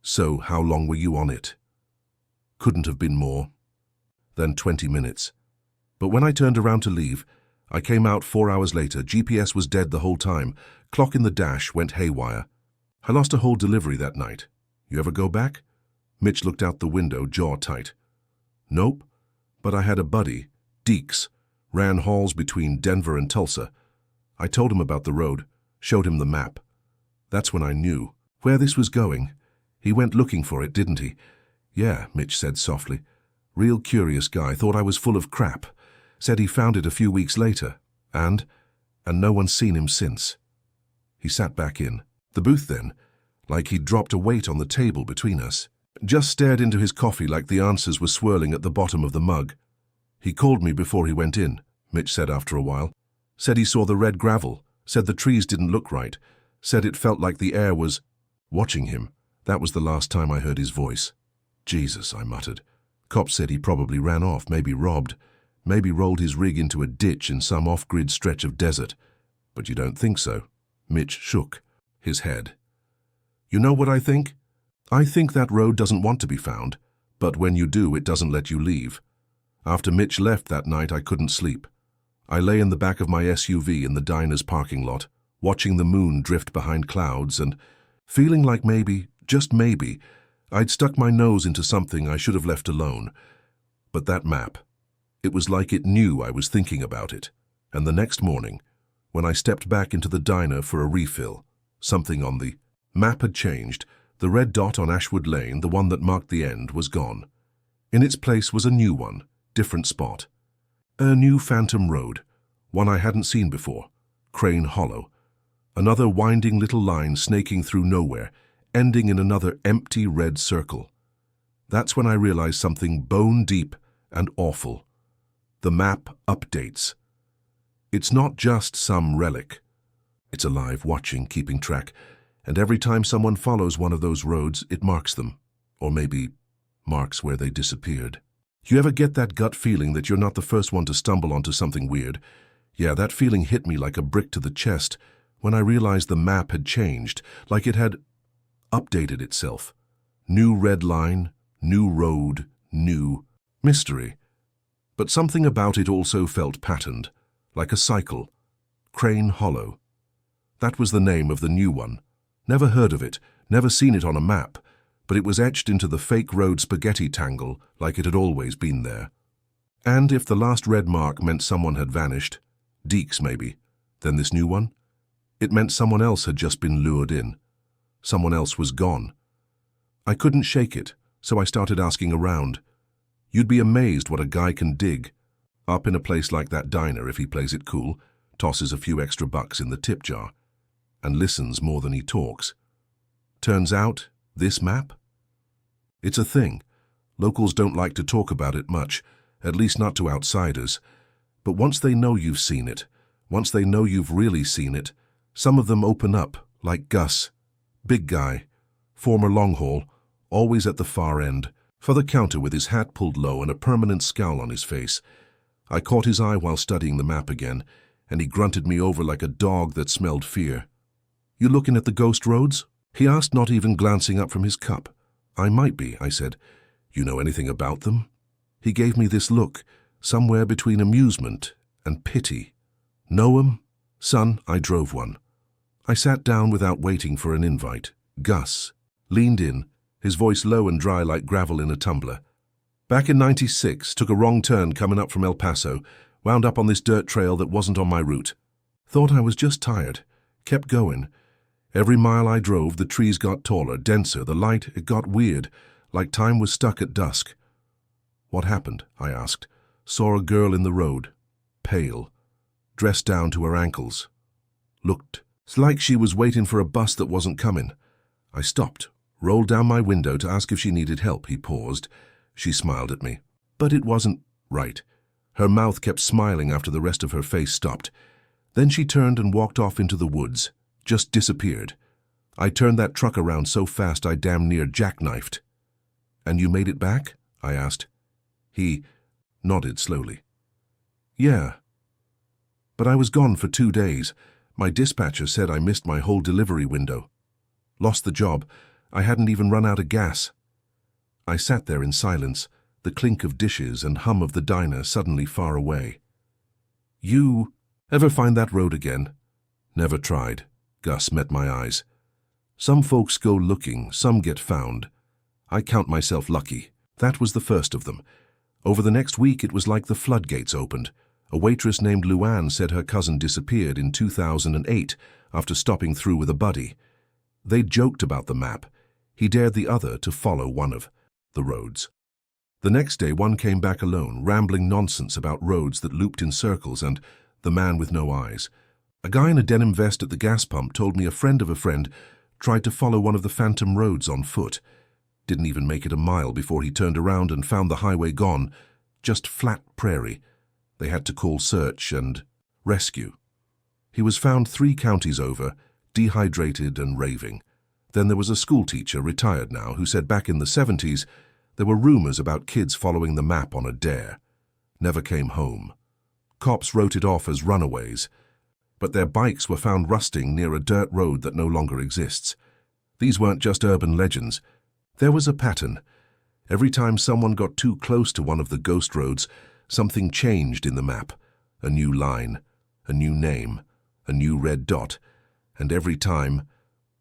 "So how long were you on it?" "Couldn't have been more than 20 minutes. But when I turned around to leave, I came out 4 hours later. GPS was dead the whole time. Clock in the dash went haywire. I lost a whole delivery that night. You ever go back?" Mitch looked out the window, jaw tight. "Nope, but I had a buddy, Deeks, ran hauls between Denver and Tulsa. I told him about the road, showed him the map. That's when I knew where this was going. He went looking for it, didn't he?" "Yeah," Mitch said softly. "Real curious guy, thought I was full of crap. Said he found it a few weeks later, and no one's seen him since." He sat back in the booth then, like he'd dropped a weight on the table between us. Just stared into his coffee like the answers were swirling at the bottom of the mug. "He called me before he went in," Mitch said after a while. "Said he saw the red gravel, said the trees didn't look right, said it felt like the air was watching him. That was the last time I heard his voice." "Jesus," I muttered. "Cops said he probably ran off, maybe robbed, maybe rolled his rig into a ditch in some off-grid stretch of desert. But you don't think so?" Mitch shook his head. "You know what I think? I think that road doesn't want to be found, but when you do, it doesn't let you leave. After Mitch left that night, I couldn't sleep. I lay in the back of my SUV in the diner's parking lot, watching the moon drift behind clouds and feeling like maybe, just maybe, I'd stuck my nose into something I should have left alone. But that map, it was like it knew I was thinking about it. And the next morning, when I stepped back into the diner for a refill, something on the map had changed. The red dot on Ashwood Lane, the one that marked the end, was gone. In its place was a new one, different spot. A new phantom road, one I hadn't seen before, Crane Hollow. Another winding little line snaking through nowhere, ending in another empty red circle. That's when I realized something bone deep and awful. The map updates. It's not just some relic. It's alive, watching, keeping track. And every time someone follows one of those roads, it marks them. Or maybe marks where they disappeared. You ever get that gut feeling that you're not the first one to stumble onto something weird? Yeah, that feeling hit me like a brick to the chest when I realized the map had changed, like it had updated itself. New red line, new road, new mystery. But something about it also felt patterned, like a cycle. Crane Hollow. That was the name of the new one. Never heard of it, never seen it on a map, but it was etched into the fake road spaghetti tangle like it had always been there. And if the last red mark meant someone had vanished, Deeks maybe, then this new one? It meant someone else had just been lured in. Someone else was gone. I couldn't shake it, So I started asking around. You'd be amazed what a guy can dig up in a place like that diner if he plays it cool, tosses a few extra bucks in the tip jar, and listens more than he talks. Turns out, this map? It's a thing. Locals don't like to talk about it much, at least not to outsiders. But once they know you've seen it, once they know you've really seen it, some of them open up, like Gus. Big guy, former long haul, always at the far end, for the counter with his hat pulled low and a permanent scowl on his face. I caught his eye while studying the map again, and he grunted me over like a dog that smelled fear. "You looking at the ghost roads?" he asked, not even glancing up from his cup. "I might be," I said. "You know anything about them?" He gave me this look, somewhere between amusement and pity. "Know 'em? Son, I drove one." I sat down without waiting for an invite. Gus leaned in, his voice low and dry like gravel in a tumbler. "Back in '96, took a wrong turn coming up from El Paso, wound up on this dirt trail that wasn't on my route. Thought I was just tired. Kept going. Every mile I drove, the trees got taller, denser, the light, it got weird, like time was stuck at dusk." "What happened?" I asked. "Saw a girl in the road, pale, dressed down to her ankles. Looked like she was waiting for a bus that wasn't coming." I stopped, rolled down my window to ask if she needed help. He paused. She smiled at me. But it wasn't right. Her mouth kept smiling after the rest of her face stopped. Then she turned and walked off into the woods, just disappeared. I turned that truck around so fast I damn near jackknifed. "And you made it back?" I asked. He nodded slowly. "Yeah. But I was gone for 2 days. My dispatcher said I missed my whole delivery window. Lost the job. I hadn't even run out of gas." I sat there in silence, the clink of dishes and hum of the diner suddenly far away. "You ever find that road again?" "Never tried." Gus met my eyes. "Some folks go looking, some get found. I count myself lucky. That was the first of them. Over the next week it was like the floodgates opened. A waitress named Luann said her cousin disappeared in 2008 after stopping through with a buddy. They joked about the map. He dared the other to follow one of the roads. The next day one came back alone, rambling nonsense about roads that looped in circles and the man with no eyes. A guy in a denim vest at the gas pump told me a friend of a friend tried to follow one of the phantom roads on foot. Didn't even make it a mile before he turned around and found the highway gone, just flat prairie. They had to call search and rescue. He was found 3 counties over, dehydrated and raving. Then there was a schoolteacher, retired now, who said back in the 70s there were rumors about kids following the map on a dare. Never came home. Cops wrote it off as runaways, but their bikes were found rusting near a dirt road that no longer exists. These weren't just urban legends. There was a pattern. Every time someone got too close to one of the ghost roads, something changed in the map. A new line, a new name, a new red dot, and every time,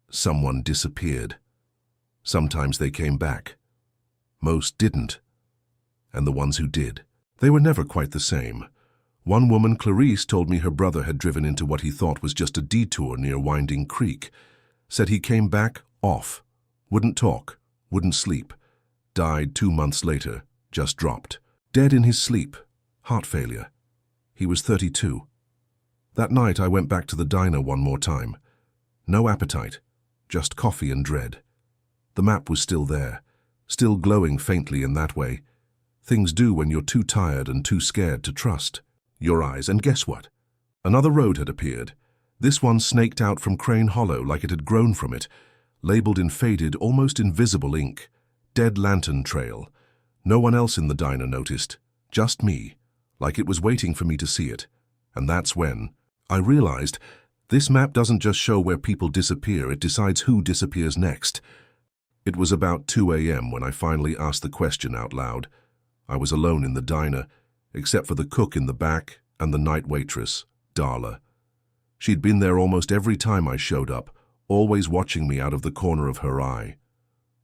someone disappeared. Sometimes they came back. Most didn't. And the ones who did, they were never quite the same. One woman, Clarice, told me her brother had driven into what he thought was just a detour near Winding Creek. Said he came back off, wouldn't talk, wouldn't sleep. Died 2 months later, just dropped. Dead in his sleep, heart failure. He was 32. That night I went back to the diner one more time. No appetite, just coffee and dread. The map was still there, still glowing faintly in that way. Things do when you're too tired and too scared to trust your eyes. And guess what? Another road had appeared. This one snaked out from Crane Hollow like it had grown from it, labeled in faded, almost invisible ink. Dead Lantern Trail. No one else in the diner noticed, just me, like it was waiting for me to see it. And that's when I realized this map doesn't just show where people disappear, it decides who disappears next. It was about 2 a.m. when I finally asked the question out loud. I was alone in the diner, except for the cook in the back and the night waitress, Darla. She'd been there almost every time I showed up, always watching me out of the corner of her eye.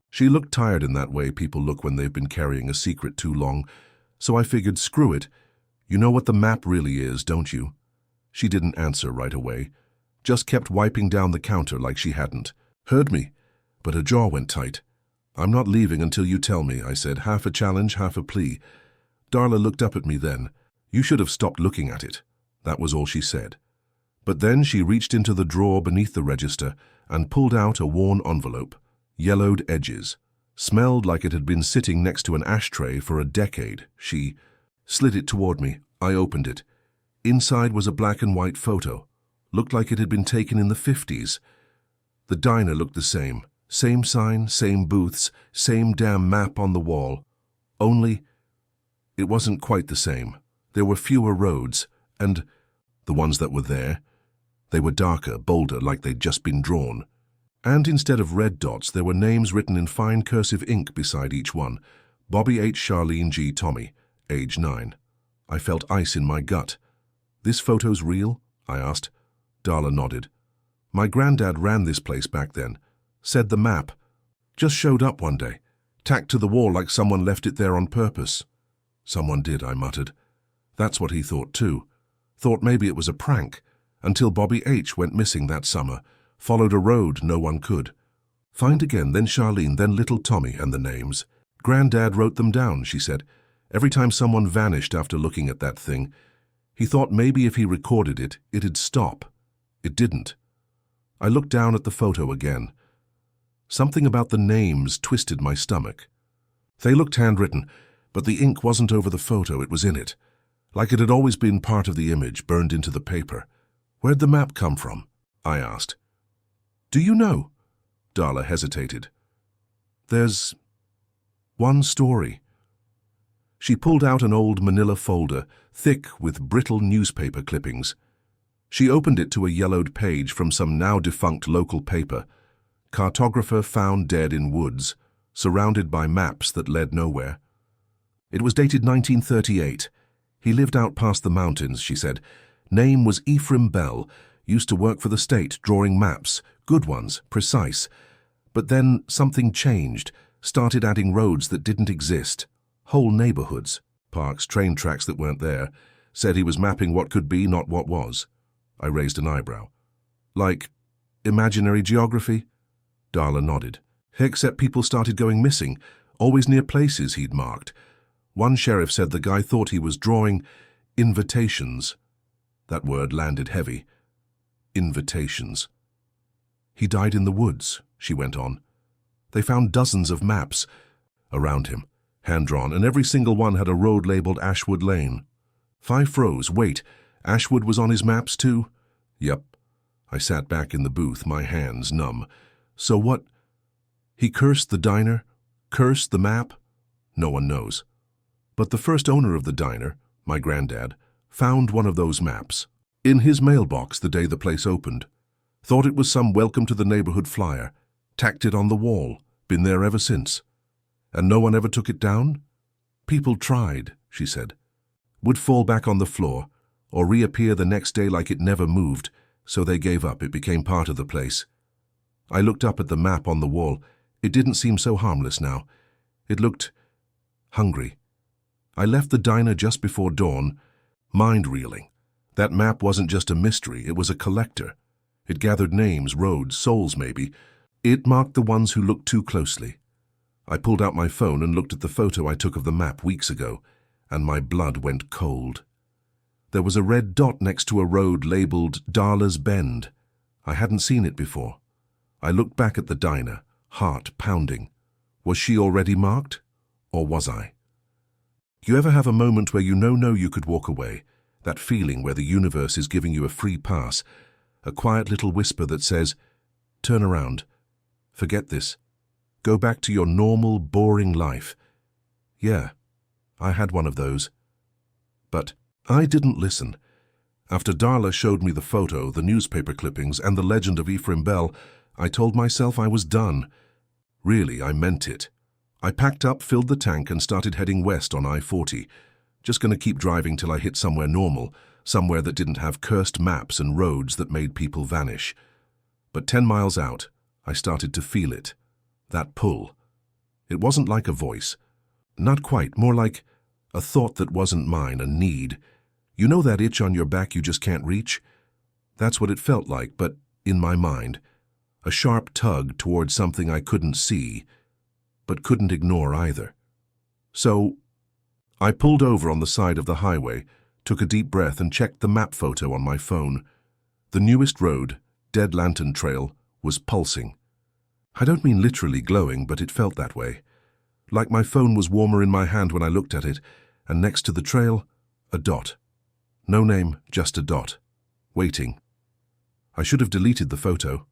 She looked tired in that way people look when they've been carrying a secret too long, so I figured, screw it. You know what the map really is, don't you? She didn't answer right away, just kept wiping down the counter like she hadn't heard me, but her jaw went tight. I'm not leaving until you tell me, I said, half a challenge, half a plea. Darla looked up at me then. You should have stopped looking at it. That was all she said. But then she reached into the drawer beneath the register and pulled out a worn envelope, yellowed edges. Smelled like it had been sitting next to an ashtray for a decade. She slid it toward me. I opened it. Inside was a black and white photo. Looked like it had been taken in the 50s. The diner looked the same. Same sign, same booths, same damn map on the wall. Only, it wasn't quite the same. There were fewer roads, and the ones that were there, they were darker, bolder, like they'd just been drawn. And instead of red dots, there were names written in fine cursive ink beside each one. Bobby H. Charlene G. Tommy, age 9. I felt ice in my gut. This photo's real? I asked. Darla nodded. My granddad ran this place back then. Said the map just showed up one day, tacked to the wall like someone left it there on purpose. Someone did, I muttered. That's what he thought too. Thought maybe it was a prank, until Bobby H. went missing that summer, followed a road no one could. Find again, then Charlene, then little Tommy, and the names. Granddad wrote them down, she said. Every time someone vanished after looking at that thing, he thought maybe if he recorded it, it'd stop. It didn't. I looked down at the photo again. Something about the names twisted my stomach. They looked handwritten, but the ink wasn't over the photo, it was in it. Like it had always been part of the image, burned into the paper. Where'd the map come from? I asked. Do you know? Darla hesitated. There's one story. She pulled out an old manila folder, thick with brittle newspaper clippings. She opened it to a yellowed page from some now-defunct local paper. Cartographer found dead in woods, surrounded by maps that led nowhere. It was dated 1938. He lived out past the mountains, she said. Name was Ephraim Bell. Used to work for the state, drawing maps. Good ones, precise. But then something changed, started adding roads that didn't exist. Whole neighborhoods, parks, train tracks that weren't there. Said he was mapping what could be, not what was. I raised an eyebrow. Like imaginary geography? Darla nodded. Except people started going missing, always near places he'd marked. One sheriff said the guy thought he was drawing invitations. That word landed heavy. Invitations. He died in the woods, she went on. They found dozens of maps around him, hand-drawn, and every single one had a road labeled Ashwood Lane. 5 froze. Wait, Ashwood was on his maps too? Yep. I sat back in the booth, my hands numb. So what? He cursed the diner? Cursed the map? No one knows. But the first owner of the diner, my granddad, found one of those maps in his mailbox the day the place opened. Thought it was some welcome to the neighborhood flyer. Tacked it on the wall. Been there ever since. And no one ever took it down? People tried, she said. Would fall back on the floor, or reappear the next day like it never moved, so they gave up. It became part of the place. I looked up at the map on the wall. It didn't seem so harmless now. It looked hungry. I left the diner just before dawn, mind-reeling. That map wasn't just a mystery, it was a collector. It gathered names, roads, souls maybe. It marked the ones who looked too closely. I pulled out my phone and looked at the photo I took of the map weeks ago, and my blood went cold. There was a red dot next to a road labeled Darla's Bend. I hadn't seen it before. I looked back at the diner, heart pounding. Was she already marked? Or was I? You ever have a moment where you know you could walk away? That feeling where the universe is giving you a free pass, a quiet little whisper that says, turn around, forget this, go back to your normal, boring life. Yeah, I had one of those. But I didn't listen. After Darla showed me the photo, the newspaper clippings, and the legend of Ephraim Bell, I told myself I was done. Really, I meant it. I packed up, filled the tank, and started heading west on I-40. Just going to keep driving till I hit somewhere normal, somewhere that didn't have cursed maps and roads that made people vanish. But 10 miles out, I started to feel it. That pull. It wasn't like a voice. Not quite, more like a thought that wasn't mine, a need. You know that itch on your back you just can't reach? That's what it felt like, but in my mind. A sharp tug towards something I couldn't see. but couldn't ignore either. So I pulled over on the side of the highway, took a deep breath and checked the map photo on my phone. The newest road, Dead Lantern Trail, was pulsing. I don't mean literally glowing, but it felt that way. Like my phone was warmer in my hand when I looked at it, and next to the trail, a dot. No name, just a dot. Waiting. I should have deleted the photo,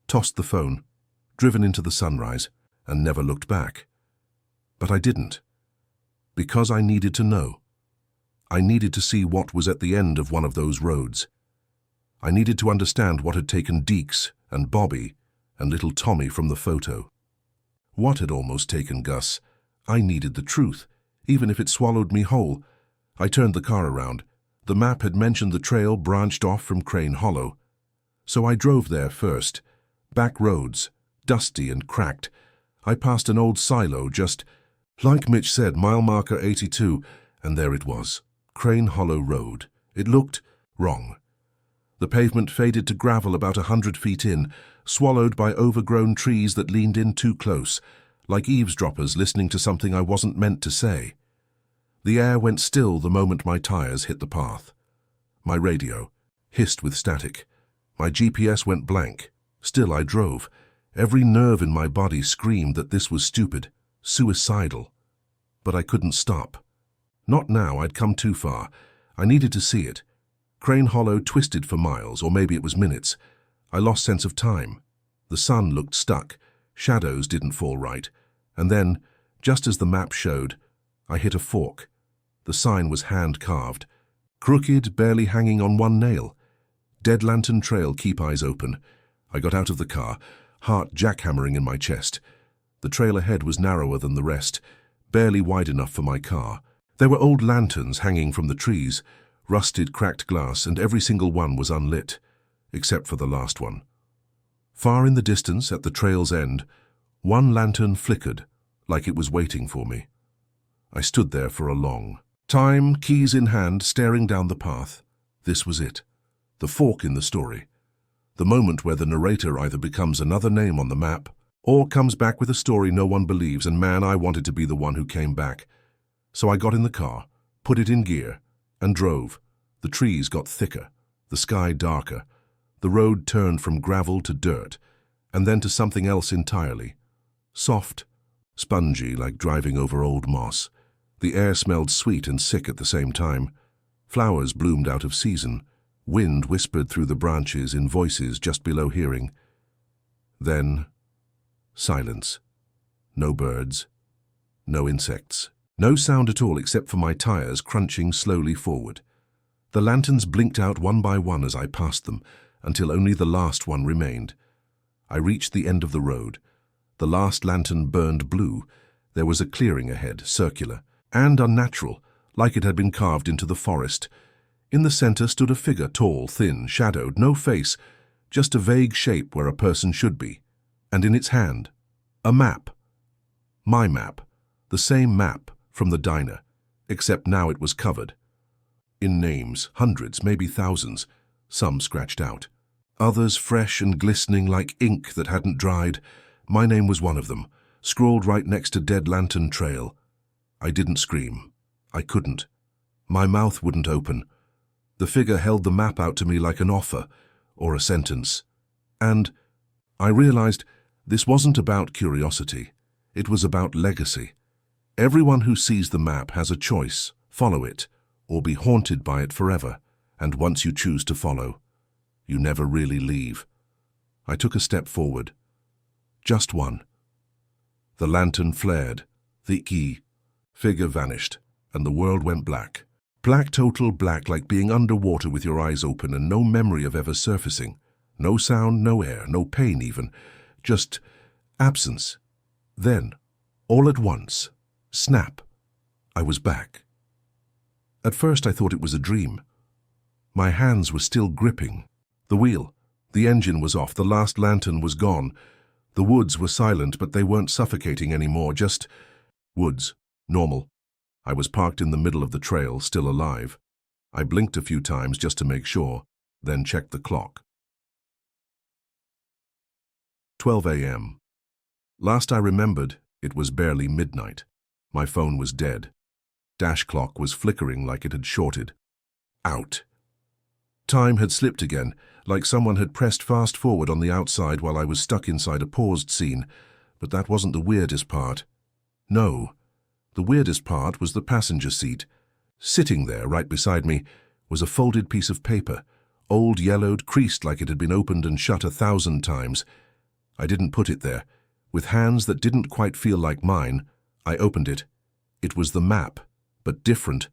tossed the phone, driven into the sunrise, and never looked back. But I didn't. Because I needed to know. I needed to see what was at the end of one of those roads. I needed to understand what had taken Deeks and Bobby and little Tommy from the photo. What had almost taken Gus? I needed the truth, even if it swallowed me whole. I turned the car around. The map had mentioned the trail branched off from Crane Hollow. So I drove there first. Back roads, dusty and cracked. I passed an old silo just, like Mitch said, mile marker 82, and there it was, Crane Hollow Road. It looked wrong. The pavement faded to gravel about 100 feet in, swallowed by overgrown trees that leaned in too close, like eavesdroppers listening to something I wasn't meant to say. The air went still the moment my tires hit the path. My radio hissed with static. My GPS went blank. Still I drove. Every nerve in my body screamed that this was stupid, suicidal. But I couldn't stop. Not now, I'd come too far. I needed to see it. Crane Hollow twisted for miles, or maybe it was minutes. I lost sense of time. The sun looked stuck. Shadows didn't fall right. And then, just as the map showed, I hit a fork. The sign was hand-carved. Crooked, barely hanging on one nail. Dead Lantern Trail, keep eyes open. I got out of the car, heart jackhammering in my chest. The trail ahead was narrower than the rest, barely wide enough for my car. There were old lanterns hanging from the trees, rusted, cracked glass, and every single one was unlit, except for the last one. Far in the distance, at the trail's end, one lantern flickered, like it was waiting for me. I stood there for a long time, keys in hand, staring down the path. This was it. The fork in the story. The moment where the narrator either becomes another name on the map or comes back with a story no one believes, and man, I wanted to be the one who came back. So I got in the car, put it in gear, and drove. The trees got thicker, the sky darker. The road turned from gravel to dirt, and then to something else entirely. Soft, spongy, like driving over old moss. The air smelled sweet and sick at the same time. Flowers bloomed out of season. Wind whispered through the branches in voices just below hearing. Then, silence. No birds, no insects, no sound at all except for my tires crunching slowly forward. The lanterns blinked out one by one as I passed them, until only the last one remained. I reached the end of the road. The last lantern burned blue. There was a clearing ahead, circular, and unnatural, like it had been carved into the forest. In the center stood a figure, tall, thin, shadowed, no face, just a vague shape where a person should be. And in its hand, a map. My map, the same map from the diner, except now it was covered. In names, hundreds, maybe thousands, some scratched out. Others fresh and glistening like ink that hadn't dried. My name was one of them, scrawled right next to Dead Lantern Trail. I didn't scream. I couldn't. My mouth wouldn't open. The figure held the map out to me like an offer, or a sentence. And I realized this wasn't about curiosity. It was about legacy. Everyone who sees the map has a choice: follow it, or be haunted by it forever. And once you choose to follow, you never really leave. I took a step forward. Just one. The lantern flared. The figure vanished, and the world went black. Black, total black, like being underwater with your eyes open and no memory of ever surfacing. No sound, no air, no pain even. Just absence. Then, all at once, snap. I was back. At first I thought it was a dream. My hands were still gripping the wheel. The engine was off. The last lantern was gone. The woods were silent, but they weren't suffocating anymore. Just woods. Normal. I was parked in the middle of the trail, still alive. I blinked a few times just to make sure, then checked the clock. 12 a.m. Last I remembered, It was barely midnight. My phone was dead. Dash clock was flickering like it had shorted. Out. Time had slipped again, like someone had pressed fast forward on the outside while I was stuck inside a paused scene. But that wasn't the weirdest part. No. The weirdest part was the passenger seat. Sitting there, right beside me, was a folded piece of paper, old, yellowed, creased like it had been opened and shut 1,000 times. I didn't put it there. With hands that didn't quite feel like mine, I opened it. It was the map, but different.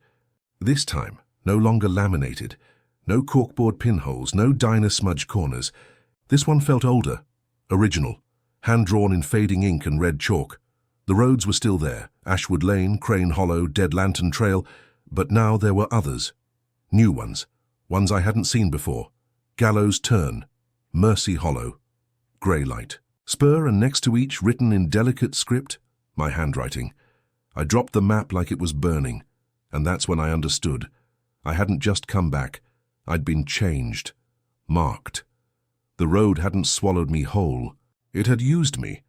This time, no longer laminated. No corkboard pinholes, no diner smudge corners. This one felt older, original, hand-drawn in fading ink and red chalk. The roads were still there, Ashwood Lane, Crane Hollow, Dead Lantern Trail, but now there were others. New ones I hadn't seen before. Gallows Turn, Mercy Hollow, Grey Light. Spur, and next to each, written in delicate script, my handwriting. I dropped the map like it was burning, and that's when I understood. I hadn't just come back. I'd been changed, marked. The road hadn't swallowed me whole. It had used me,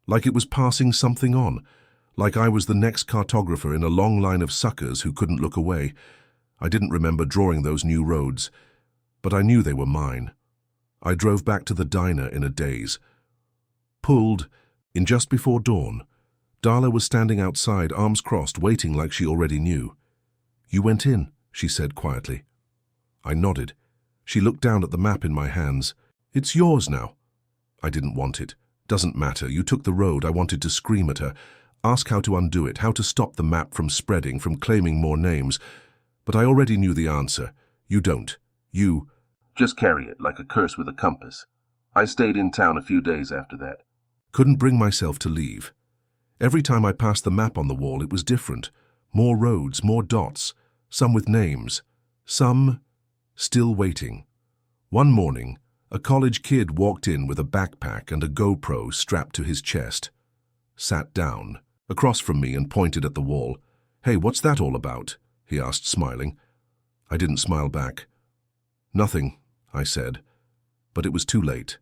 like it was passing something on, like I was the next cartographer in a long line of suckers who couldn't look away. I didn't remember drawing those new roads, but I knew they were mine. I drove back to the diner in a daze. Pulled, in just before dawn, Darla was standing outside, arms crossed, waiting like she already knew. "You went in," she said quietly. I nodded. She looked down at the map in my hands. "It's yours now." I didn't want it. "Doesn't matter. You took the road." I wanted to scream at her, ask how to undo it, how to stop the map from spreading, from claiming more names. But I already knew the answer. "You don't. You just carry it like a curse with a compass." I stayed in town a few days after that. Couldn't bring myself to leave. Every time I passed the map on the wall, it was different. More roads, more dots, some with names, some still waiting. One morning, a college kid walked in with a backpack and a GoPro strapped to his chest. Sat down, across from me, and pointed at the wall. "Hey, what's that all about?" he asked, smiling. I didn't smile back. "Nothing," I said, but it was too late.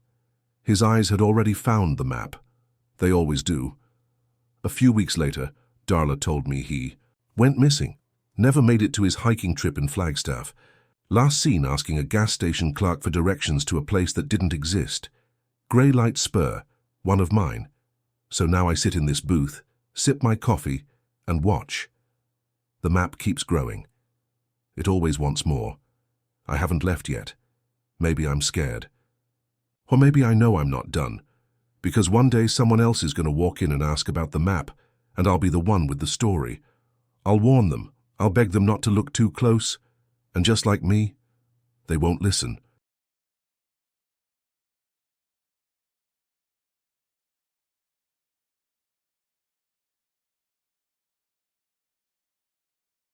His eyes had already found the map. They always do. A few weeks later, Darla told me he went missing, never made it to his hiking trip in Flagstaff. Last seen asking a gas station clerk for directions to a place that didn't exist. Grey Light Spur, one of mine. So now I sit in this booth, sip my coffee, and watch. The map keeps growing. It always wants more. I haven't left yet. Maybe I'm scared. Or maybe I know I'm not done, because one day someone else is going to walk in and ask about the map, and I'll be the one with the story. I'll warn them. I'll beg them not to look too close. And just like me, they won't listen.